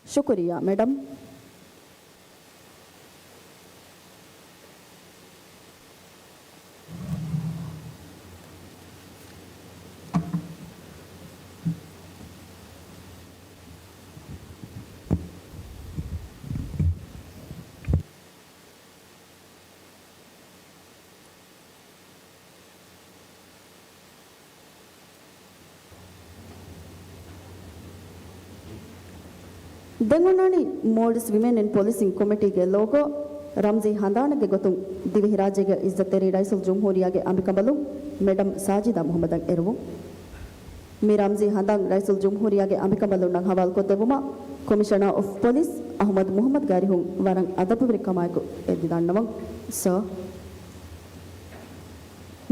शुक्रिया मैडम ದೆಂಗುನಾಣಿ ಮೋಲ್ಡಿಸ್ ವಿಮೆನ್ ಇನ್ ಪೊಲೀಸಿಂಗ್ ಕಮಿಟಿಗೆ ಲೋಗೋ ರಂಜಿ ಹಂದಾಣಗೆ ಗೊತ್ತು ದಿವೆ ರಾಜ್ಯಗೆ ಇಜ್ಜತೆರಿ ರೈಸುಲ್ ಜುಮ್ಹೂರಿಯಾಗೆ ಅಂಬಿಕಂಬಲು ಮೇಡಮ್ ಸಾಜಿದಾ ಮೊಹಮ್ಮದ್ ಎರುವು ಮಿ ರಂಜಿ ಹಂದಾಂಗ್ ರೈಸುಲ್ ಜುಮ್ಹೂರಿಯಾಗೆ ಅಂಬಿಕಂಬಲು ನಂಗ್ ಹವಾಲ್ ಕೊದ್ದೆವುಮ commissioner of police Ahmed Mohammed ಗಾರಿಹುಂ ವರಂ ಅದಪುರಿ ಕಮಾಯಕು ಎದ್ದಿದಾಂಡವಂ ಸ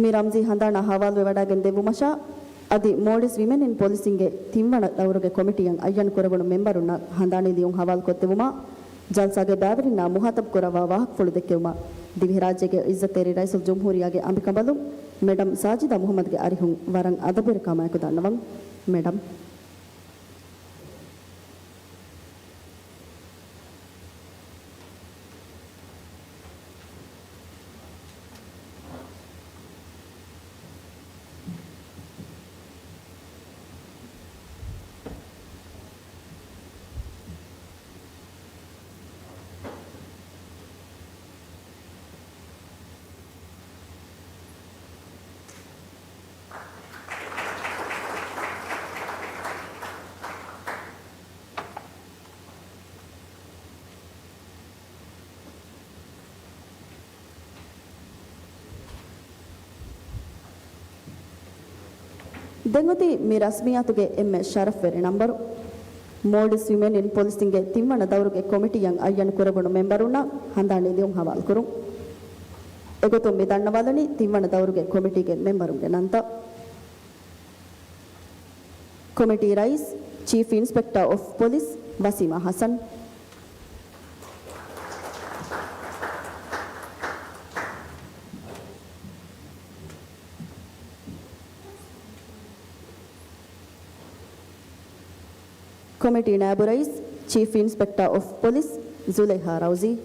ಮಿ ರಂಜಿ ಹಂದಾಣ ಹವಾಲ್ ವೆವಡಾಗೆನ್ ದೆವುಮಶಾ ಅದಿ ಮೋಲ್ಡಿಸ್ ವಿಮೆನ್ ಇನ್ ಪೊಲೀಸಿಂಗ್ಗೆ ತಿಮ್ಮಣ ದೌರುಗೆ ಕಮಿಟಿಯಂ ಅಯ್ಯನ್ ಕೊರವಣು ಮೆಂಬರುನ್ನ ಹಂದಾಣಿದಿಯುಂ ಹವಾಲ್ ಕೊತ್ತೆವುಮ ಜಲ್ಸಾಗೆ ಬ್ಯಾವರಿನ ಮುಹಾತಬ್ ಕೊರವ ವಾಹಕ್ ಫುಳು ದೆಕ್ಕೆವುಮ ದಿವಿ ರಾಜ್ಯಗೆ ಇಜ್ಜತೆರಿ ರೈಸುಲ್ ಜುಮ್ಹೂರಿಯಾಗೆ ಅಂಬಿಕಂಬಲು ಮೇಡಮ್ ಸಾಜಿದಾ ಮೊಹಮ್ಮದ್ಗೆ ಅರಿಹುಂ ವರಂ ಅದಬೆರಿ ಕಮಾಯಕು ದಾನ್ನವಂ ಮೇಡಮ್ ದೆಂಗುತಿ ಮಿ ರಸ್ಮಿಯಾತುಗೆ ಎಮ್ಮೆ ಶರಫ್ ವೆರೆ ನಂಬರು ಮೋಲ್ಡಿಸ್ ವಿಮೆನ್ ಇನ್ ಪೊಲೀಸಿಂಗ್ಗೆ ತಿಮ್ಮಣ ದೌರುಗೆ ಕಮಿಟಿಯಂ ಅಯ್ಯನ್ ಕೊರವಣು ಮೆಂಬರುನ್ನ ಹಂದಾಣಿದಿಯುಂ ಹವಾಲ್ ಕುರುಂ ಎಗೊತ್ತು ಮಿ ದಣ್ಣವಲನಿ ತಿಮ್ಮಣ ದೌರುಗೆ ಕಮಿಟಿಗೆ ಮೆಂಬರುಂಗೆ ನಂತ ಕಮಿಟಿ ರೈಸ್ chief inspector of police Waseema Hassan Committee Nabu Rais, Chief Inspector of Police, Zulekha Rauzi.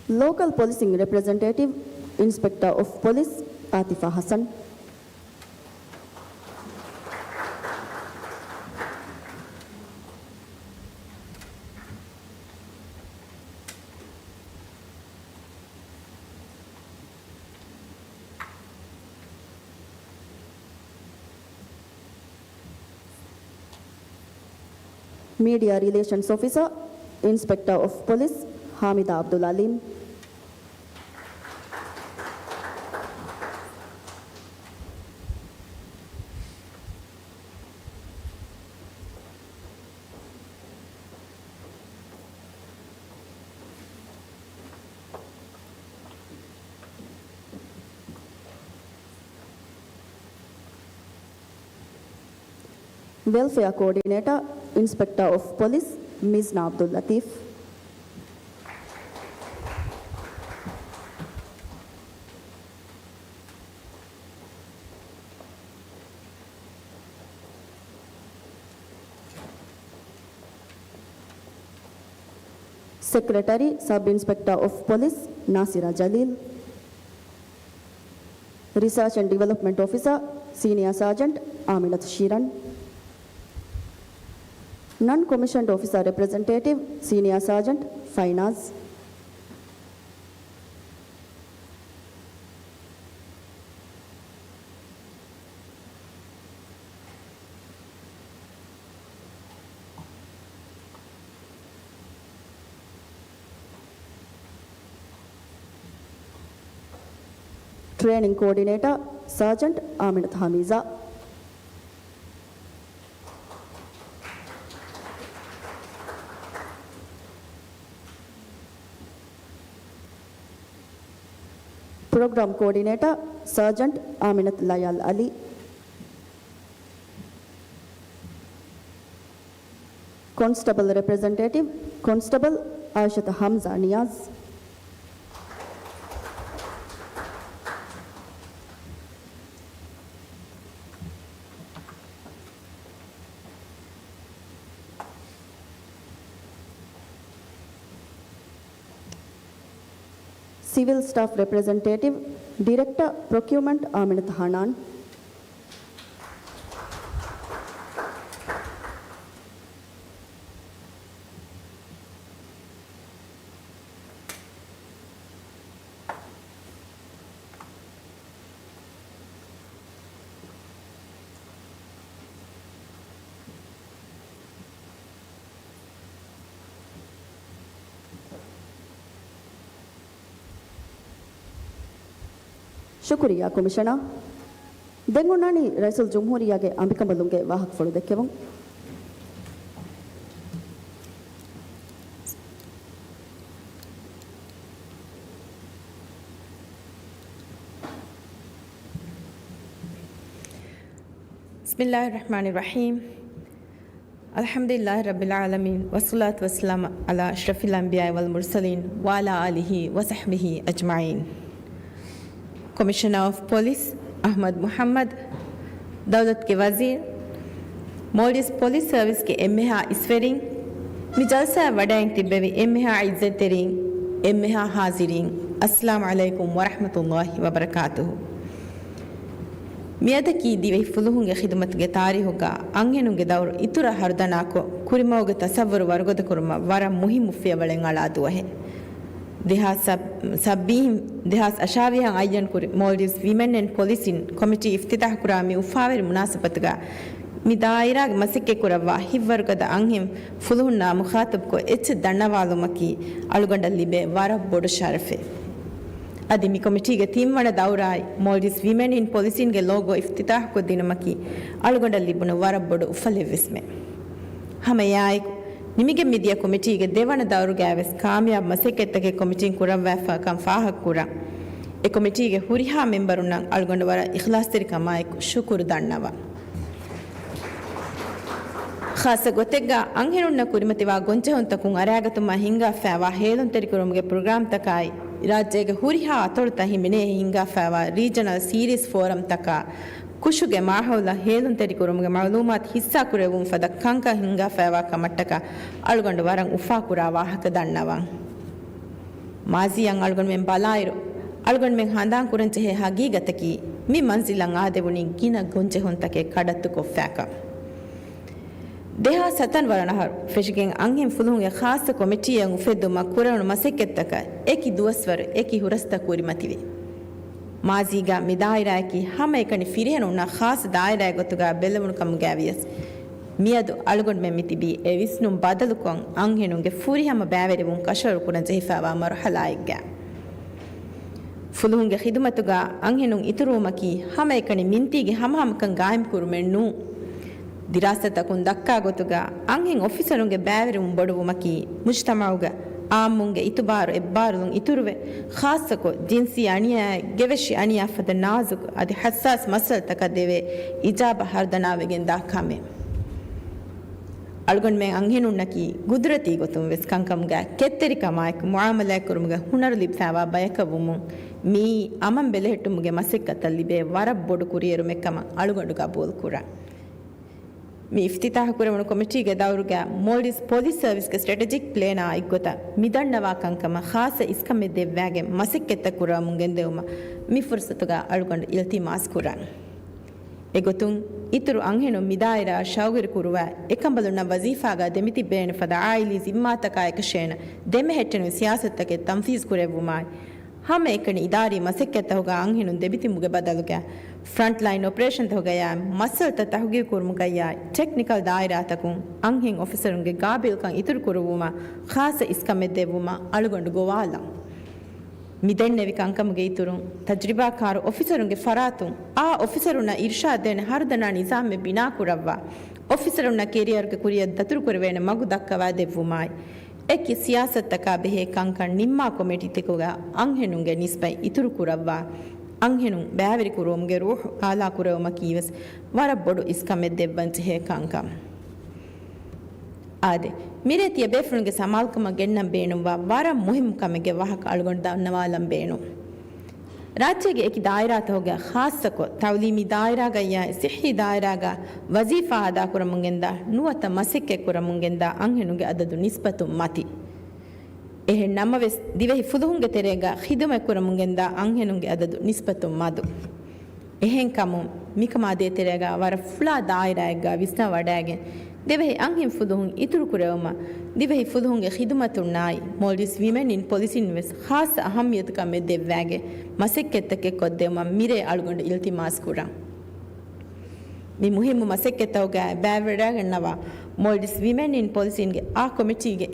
Local Policing Representative, Inspector of Police, Atifa Hassan. Media Relations Officer, Inspector of Police, Hamida Abdul Alim. Welfare Coordinator, Inspector of Police, Mizna Abdul Latif. Secretary, Sub-Inspector of Police, Nasira Jalil. Research and Development Officer, Senior Sergeant, Aminat Shiran. Non-commissioned officer representative, Senior Sergeant, Finance. Training Coordinator, Sergeant Aminat Hamiza. Program Coordinator, Sergeant Aminat Layal Ali. Constable Representative, Constable Aishat Hamza Niaz. Civil Staff Representative, Director Procurement Aminat Hanan. ಶುಕ್ರಿಯಾ ಕಮಿಷನ ದೆಂಗುನಾನಿ ರೈಸುಲ್ ಜುಮ್ಹೂರಿಯಾಗೆ ಅಂಬಿಕಂಬಲುಂಗೆ ವಾಹಕ ಫಳು ದೆಕ್ಕೆವಂ Bismillahirrahmanirrahim. Alhamdulillah Rabbil Alameen. Wassalatu wassalamu ala ashrafil anbiya wal mursalin wa ala alihi wa sahbihi ajma'in. Commissioner of Police Ahmad Muhammad, Dawlat ke Wazir, Maldives Police Service ke emmeha isferin, mi jalsa wadaeng tibbevi emmeha izzetterin, emmeha hazirin. Assalamu alaikum wa rahmatullahi wa barakatuh. Miyadaki dive fuluhunge khidmatge taarihuga angenunge dawr itura hardanako kurimawge tasavvuru wargoda kurma wara muhimu fiyawalen aladuwahe. Dehas ashaviyan ayyan kuri Maldives Women and Policing Committee iftitah kurami ufaveri munasabatuga mi dairag masike kurawwa hivwargada anhim fuluhunna mukhatab ko ech dannawalumaki aluganda libe wara bodu sharafe adi mi committee ge timwana dawrai Maldives Women in Policing ge logo iftitah ko dinamaki aluganda libuna wara bodu ufalevisme hamayai ನಿಮಗೆ ಮಿದಿಯ ಕಮಿಟಿಗೆ ದೇವನ ದವರು ಗ್ಯಾವೆಸ್ ಕಾಮಯಾಬ್ ಮಸೆಕೆತ್ತಗೆ committee ಕುರವ್ಯಾಫ ಕಂ ಫಾಹಕ್ ಕುರ A ಕಮಿಟಿಗೆ ಹುರಿಹಾ ಮೆಂಬರುನ್ನ ಅಳ್ಗೊಂಡವರ Ikhlas ತೆರಿ ಕಮಾಯಕ್ ಶುಕುರು ದಣ್ಣವ ಖಾಸ ಗೊತ್ತೆಗ್ಗ ಅಂಗೆನುನ್ನ ಕುರಿಮತಿವಾ ಗೊಂಚೆ ಹೊಂತಕುಂ ಅರಾಗತುಮ ಹಿಂಗಾ fava ಹೇಲುನ್ ತೆರಿ ಕುರುಮ್ಗೆ program ತಕಾಯಿ ರಾಜ್ಯಗೆ ಹುರಿಹಾ ಅತೊಳ್ತ ಹಿಮಿನೆ ಹಿಂಗಾ fava regional series forum ತಕಾ ಕುಶುಗೆ ಮಾಹೌಲ ಹೇಲುನ್ ತೆರಿ ಕುರುಮ್ಗೆ ಮಾಲೂಮಾತ್ ಹಿಸ್ಸಾ ಕುರೆವುಂ ಫದ ಕಂಕ ಹಿಂಗಾ fava ಕಮಟ್ಟಕ ಅಳ್ಗೊಂಡು ವರಂ Ufa ಕುರಾ ವಾಹಕ ದಣ್ಣವ ಮಾಜಿಯಂ ಅಳ್ಗೊಂಡು ಮೆಂ ಬಲಾಯಿರು ಅಳ್ಗೊಂಡು ಮೆಂ ಹಂದಾಂ ಕುರಂಚೆ ಹೆ ಹಗೀಗತಕಿ ಮಿ ಮನ್ಸಿಲಂ ಆದೆವುನಿ ಗಿನ ಗೊಂಚೆ ಹೊಂತಕೆ ಕಡತ್ತು ಕೊಫ್ಫಾಕ ದೇಹಾ ಸತನ್ ವರಣಹರ್ ಫೆಶಿಗೆಂ ಅಂಗೆಂ ಫುಲುಂಗೆ ಖಾಸ ಕಮಿಟಿಯಂ ಉಫೆದ್ದುಮ ಕುರನು ಮಸೆಕೆತ್ತಕ ಏಕಿ ದುವಸ್ವರ ಏಕಿ ಹುರಸ್ತ ಕುರಿಮತಿವೆ ಮಾಜಿಗ ಮಿದಾಯಿರಾಕಿ ಹಮ ಏಕನಿ ಫಿರಿಹನುನ್ನ ಖಾಸ ದಾಯಿರಾಯ ಗೊತ್ತುಗ ಬೆಲ್ಲವನು come ಗ್ಯಾವಿಯಸ್ මියදු අලුගොඩ මෙමිතිබි එවිස්නුම් බදලුකොන් අංහෙනුන්ගේ ෆුරිහම බෑවරිවුන් කෂරු කුණ ජෙහිෆාවා මරහලායිග්ගා ಫುಲುಂಗೆ ಖಿದುಮತುಗ ಅಂಹೆನುಂ ಇತುರುಮಕಿ ಹಮ ಎಕಣಿ ಮಿಂತಿಗೆ ಹಮಹಮಕಂ ಗಾಯಂ ಕುರುಮೆಣ್ಣು ದಿರಾಸತಕುಂ ದಕ್ಕಾ ಗೊತುಗ ಅಂಹೆಂ ಆಫೀಸರುಂಗೆ ಬ್ಯಾವೆರುಂ ಬಡುವುಮಕಿ ಮುಜ್ತಮೌಗ ಆಮ್ಮುಂಗೆ ಇತುಬಾರು ಎಬ್ಬಾರುಲುಂ ಇತುರುವೆ ಖಾಸಕೊ Jincy ಅಣಿಯ ಗೆವೆಶಿ ಅಣಿಯ ಫದ ನಾಜುಕ್ ಅದಿ ಹಸ್ಸಾಸ್ muscle ತಕ ದೇವೆ ಇಜಾಬ ಹರ್ದನಾವೆಗೆನ್ ದಾಖಾಮೆ ಅಳ್ಗೊಂಡ್ ಮೇ ಅಂಹೆನುನ್ನಕಿ ಗುದ್ರತಿ ಗೊತ್ತುಂ ವೆಸ್ ಕಂಕಂಗ ಕೆತ್ತೆರಿ ಕಮಾಯಕ್ ಮುಆಮಲ ಕುರುಮುಗ ಹುನರು ಲಿಪ್ಸಾವಾ ಬಯಕವುಮು ಮೀ ಅಮಂ ಬೆಲೆ ಹೆಟ್ಟುಮುಗೆ ಮಸಿಕ್ಕತ್ತಲ್ಲಿಬೆ ವರ ಬೊಡು ಕುರಿಯರು ಮೆಕ್ಕಮ ಅಳುಗೊಂಡು ಕಬೂಲ್ ಕುರ ಮೀ ಇಫ್ತಿತಾಹ ಕುರವಣು ಕಮಿಟಿಗೆ ದೌರುಗ ಮೋಲ್ಡಿಸ್ ಪೊಲೀಸ್ ಸರ್ವಿಸ್ಗೆ ಸ್ಟ್ರಾಟಜಿಕ್ ಪ್ಲೇನ ಇಗ್ಗೊತ ಮಿದಂಡವಾ ಕಂಕಮ ಖಾಸ ಇಸ್ಕಮೆ ದೆವ್ವಾಗೆ ಮಸಿಕ್ಕೆತ್ತ ಕುರ ಮುಂಗೆಂದೆವುಮ ಮಿ ಫುರ್ಸತುಗ ಅಳುಗೊಂಡು ಇಲ್ತಿಮಾಸ್ ಕುರ ಎಗೊತುಂ ಇತರು ಅಂಹೆನು ಮಿದಾಯಿರ ಶೌಗಿರು ಕುರುವ ಎಕಂಬಲುನ ವಜೀಫಾಗ ದೆಮಿತಿ ಬೇಣ ಫದ ಆಯಿಲಿ ಜಿಮ್ಮಾತಕಾಯಕ ಶೇಣ ದೆಮೆ ಹೆಟ್ಟೆನು ಸಿಯಾಸತ್ತಕ್ಕೆ ತಂಫೀಸ್ ಕುರೆವುಮಾಯ್ ಹಮ ಎಕಣಿ ಇದಾರಿ ಮಸೆಕ್ಕೆತ್ತ ಹೋಗ ಅಂಹೆನು ದೆಬಿತಿ ಮುಗೆ ಬದಲುಗೆ ಫ್ರಂಟ್ ಲೈನ್ ಆಪರೇಷನ್ ಹೋಗಯ ಮಸಲ್ತ ತಹುಗಿ ಕುರ್ಮುಗಯ್ಯ ಟೆಕ್ನಿಕಲ್ ದಾಯಿರಾತಕು ಅಂಹೆಂ ಆಫೀಸರುಂಗೆ ಗಾಬಿಲ್ಕಂ ಇತರು ಕುರುವುಮ ಖಾಸ ಇಸ್ಕಮೆದ್ದೆವುಮ ಅಳುಗೊಂಡು ಗೋವಾಲ ಮಿದೆಣ್ಣೆವಿ ಕಂಕಮಗೆ ಇತುರು ತಜ್ರಿಬಾಕಾರು ಆಫೀಸರುಂಗೆ ಫರಾತು ಆ ಆಫೀಸರುನ ಇರ್ಷಾದೇನೆ ಹರ್ದನ ನಿಜಾಮೆ ಬಿನಾ ಕುರವ್ವ ಆಫೀಸರುನ ಕೆರಿಯರ್ಗೆ ಕುರಿಯ ದತುರು ಕುರುವೇನೆ ಮಗು ದಕ್ಕವಾ ದೆವ್ವುಮಾಯ್ ಎಕ್ಕಿ ಸಿಯಾಸತ್ತಕ ಬೆಹೆ ಕಂಕಣ್ ನಿಮ್ಮ ಕೊಮೆಟಿ ತೆಕುಗ ಅಂಹೆನುಂಗೆ ನಿಸ್ಬೈ ಇತುರು ಕುರವ್ವ ಅಂಹೆನು ಬ್ಯಾವರಿ ಕುರೋಮ್ಗೆ ರೂಹ್ ಆಲಾ ಕುರವಮ ಕೀವಸ್ ವರಬ್ಬೊಡು ಇಸ್ಕಮೆದ್ದೆವ್ವಂಚ ಹೇ ಕಂಕಂ ಆದೆ ಮಿರೇತಿಯ ಬೇಫ್ರುನ್ಗೆ ಸಮಾಲ್ಕಮ ಗೆಣ್ಣಂ ಬೇಣುವ ವಾರ ಮುಹಿಮ್ ಕಮೆಗೆ ವಾಹಕ ಅಳುಗೊಂಡ ನವಾಲಂ ಬೇಣು ರಾಜ್ಯಗೆ ಏಕಿ ದಾಯಿರಾತ ಹೋಗ ಖಾಸಕೊ ತೌಲೀಮಿ ದಾಯಿರಾಗಯ್ಯ ಸಿಹಿ ದಾಯಿರಾಗ ವಜೀಫಾ ಅದಾ ಕುರಮುಂಗೆಂದ ನುವತ ಮಸಿಕ್ಕೆ ಕುರಮುಂಗೆಂದ ಅಂಹೆನುಗೆ ಅದದು ನಿಸ್ಬತು ಮತಿ ಎಹೆ ನಮ್ಮವೆಸ್ ದಿವೆಹಿ ಫುದುಹುಂಗೆ ತೆರೆಗ ಖಿದುಮೆ ಕುರಮುಂಗೆಂದ ಅಂಹೆನುಗೆ ಅದದು ನಿಸ್ಬತು ಮದು ಎಹೆಂ ಕಮು ಮಿಕಮಾದೇ ತೆರೆಗ ವರ ಫುಲಾ ದಾಯಿರಾಗ ವಿಸ್ನ ವಡಾಗೆ දෙවෙහි අංහිම් ෆුදුහුන් ඉතුරු කුරවම දිවෙහි ෆුදුහුන්ගේ ඛිදුමතුන් නායි මොල්ඩිස් විමෙන් ඉන් පොලිසින් වෙස් ખાસ අහම්මියතක මෙ දෙව්වාගේ මසෙක්කෙත්තක කොද්දෙම මිරේ අලුගොಂಡ ඉල්තිමාස් කුරා මි මුහිම්ම මසෙක්කෙතවගේ බෑවරගන්නවා මොල්ඩිස් විමෙන් ඉන් පොලිසින්ගේ ආ කොමිටිගේ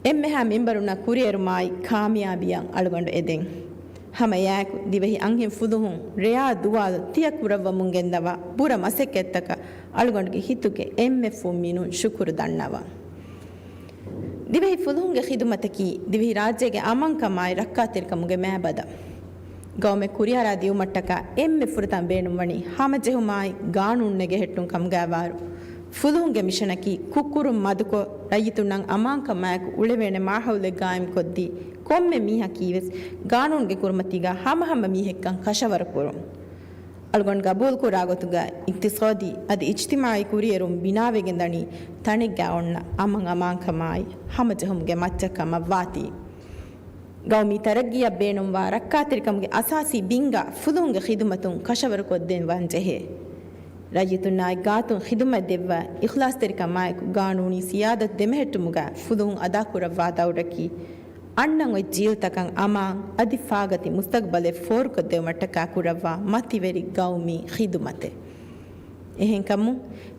එම්මෙහා මෙම්බරුණ කුරියරුමායි කාමියාබියන් අලුගොಂಡ එදෙන් ಹಮ ಯಾಕು ದಿವಹಿ ಅಂಹಿಂ ಫುದುಹುಂ ರೆಯಾ ದುವಾದ ತಿಯ ಕುರವ್ವ ಮುಂಗೆಂದವ ಬುರ ಮಸೆಕ್ಕೆತ್ತಕ ಅಳುಗೊಂಡ್ಗೆ ಹಿತ್ತುಗೆ ಎಮ್ಮೆ ಫುಮ್ಮಿನು ಶುಕುರು ದಣ್ಣವ ದಿವಹಿ ಫುದುಹುಂಗೆ ಖಿದುಮತಕಿ ದಿವಹಿ ರಾಜ್ಯಗೆ ಅಮಂಕಮಾಯಿ ರಕ್ಕಾತಿರ್ಕಮುಗೆ ಮೇಬದ ಗೌಮೆ ಕುರಿಯಾರ ದಿವು ಮಟ್ಟಕ ಎಮ್ಮೆ ಫುರತಂ ಬೇಣುಮಣಿ ಹಮ ಜೆಹುಮಾಯಿ ಗಾಣುಣ್ಣೆಗೆ ಹೆಟ್ಟುಂ ಕಮ್ಗಾವಾರು ಫುದುಹುಂಗೆ ಮಿಷನಕಿ ಕುಕ್ಕುರು ಮದುಕೊ ರೈತುಣ್ಣಂ ಅಮಾಂಕಮಾಯಕು ಉಳೆವೇಣೆ ಮಾಹೌಲೆ ಗಾಯಂ ಕೊದ್ದಿ ಕೊಮ್ಮೆ ಮೀಹ ಕೀವೆಸ್ ಗಾಣುನ್ಗೆ ಕುರ್ಮತಿಗ ಹಮ ಹಮ ಮೀಹೆಕ್ಕಂ ಕಶವರ ಕುರು ಅಲ್ಗೊಂಡ್ ಗಬೂಲ್ ಕುರಾಗೊತುಗ ಇಕ್ತಿಸಾದಿ ಅದು ಇಜ್ತಿಮಾಯಿ ಕುರಿಯರುಂ ಬಿನಾವೆಗೆಂದಣಿ ತಣಿಗ್ಗ ಒಣ್ಣ ಅಮಂ ಅಮಾಂಕಮಾಯಿ ಹಮ ಜಹುಮ್ಗೆ ಮಚ್ಚಕಮ ವಾತಿ ಗೌಮಿ ತರಗ್ಗಿಯ ಬೇಣುಂವ ರಕ್ಕಾತಿರಿಕಮ್ಗೆ ಅಸಾಸಿ ಬಿಂಗ ಫುದುಹುಂಗೆ ಖಿದುಮತುಂ ಕಶವರ ಕೊದ್ದೆನ್ ವಂಜೆಹೆ ರೈತುನ್ನಾಯ್ ಗಾತುಂ ಖಿದುಮತ್ ದೆವ್ವ ಇಖ್ಲಾಸ್ ತೆರಿಕಮಾಯಕು ಗಾಣೂನಿ ಸಿಯಾದತ್ ದೆಮೆಹೆಟ್ಟುಮುಗ ಫುದುಹುಂ ಅದಾ ಕುರವ್ವಾ ದೌಡಕಿ ಅಣ್ಣಂ ಒಯ್ ಜೀವತಕಂ ಅಮಾಂ ಅದಿಫಾಗತಿ ಮುಸ್ತಕ್ಬಲೆ ಫೋರ್ ಕೊದ್ದೆವ್ ಮಟ್ಟಕ ಕುರವ್ವಾ ಮತಿವೆರಿ ಗೌಮಿ ಖಿದುಮತೆ ಎಹೆಂ ಕಮ್ಮು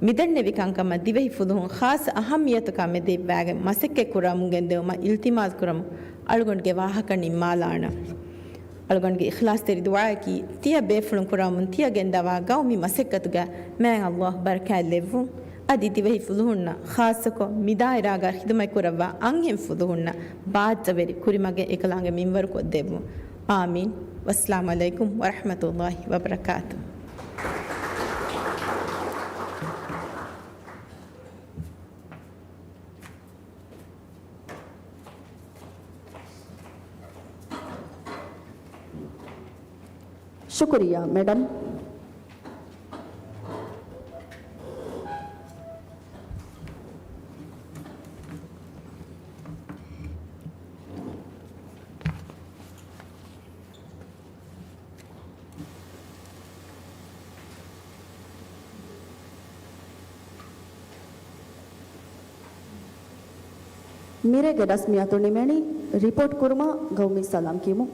ಮಿದಣ್ಣೆವಿ ಕಂಕಮ ದಿವೆಹಿ ಫುದುಹುಂ ಖಾಸ್ ಅಹಮ್ಮಿಯತಕ ಮೆದೆವ್ವಾಗೆ ಮಸೆಕ್ಕೆ ಕುರಮುಗೆಂದೆವಮ ಇಲ್ತಿಮಾಸ್ ಕುರಮು ಅಳುಗೊಂಡ್ಗೆ ವಾಹಕ ನಿಮ್ಮಾಲಾಣ ಅಳುಗೊಂಡ್ಗೆ ಇಖ್ಲಾಸ್ ತೆರಿ ದುಆಕಿ ತಿಯ ಬೇಫುಳುಂ ಕುರಮುನ್ ತಿಯ ಗೆಂದವಾ ಗೌಮಿ ಮಸೆಕ್ಕತುಗ ಮ್ಯಾಂ ಅಲ್ಲಾಹ್ ಬರ್ಕಾಲೆವ್ವು ಅದಿ ದಿವೆಹಿ ಫುದುಹುನ್ನ ಖಾಸಕೊ ಮಿದಾಯಿರಾಗ ಖಿದುಮೈ ಕುರವ್ವ ಅಂಹೆಂ ಫುದುಹುನ್ನ ಬಾಜ್ಜವೆರಿ ಕುರಿಮಗೆ ಏಕಲಾಂಗೆ ಮಿಂವರು ಕೊದ್ದೆವು ಆಮೀನ್ ವಸ್ಸಲಾಮು ಅಲೈಕುಂ ವರಹಮತುಲ್ಲಾಹಿ ವಬರಕಾತು ಶುಕ್ರಿಯಾ ಮೇಡಮ್ ಮಿರೆಗೆ ರಸ್ಮಿಯಾತು ನಿಮೇಣಿ ರಿಪೋರ್ಟ್ ಕುರ್ಮ ಗೌಮಿ ಸಲಾಂ ಕಿಮು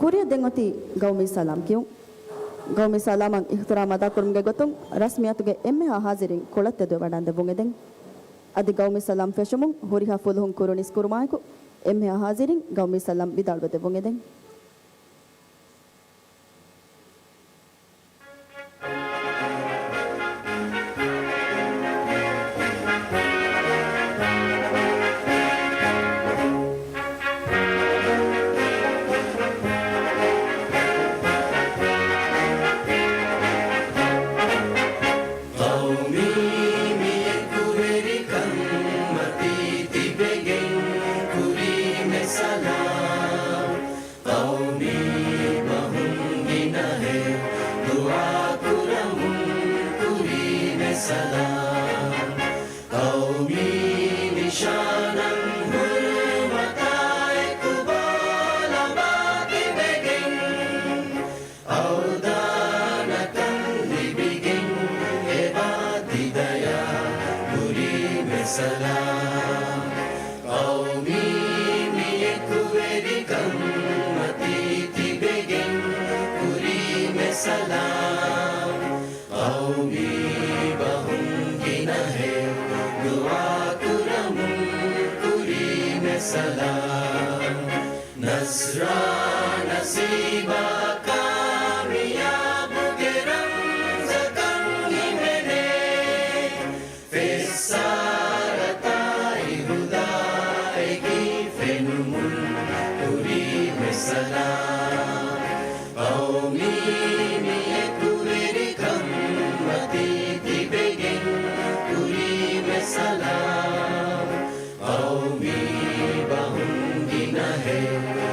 ಹುರಿಯ ದೆಂಗೊತಿ ಗೌಮಿ ಸಲಾಂ ಕಿಯು ಗೌಮಿ ಸಲಾಮಂ ಇಹ್ತಿರಾಮ ಅದಾ ಕುರುಮ್ಗೆ ಗೊತ್ತುಂ ರಸ್ಮಿಯತುಗೆ ಎಮ್ಮೆ ಹಾಜಿರಿನ್ ಕೊಳತ್ತೆದು ವಡಂದೆ ಬುಂಗೆದೆಂ ಅದಿ ಗೌಮಿ ಸಲಾಂ ಫೆಶುಮುಂ ಹುರಿಹ ಫುಲ್ಹುಂ ಕುರುನಿಸ್ ಕುರುಮಾಯಕು ಎಮ್ಮೆ ಹಾಜಿರಿನ್ ಗೌಮಿ ಸಲಾಂ ಬಿದಾಳ್ಬದೆ ಬುಂಗೆದೆಂ Salam, Aumi Bahungina Hey.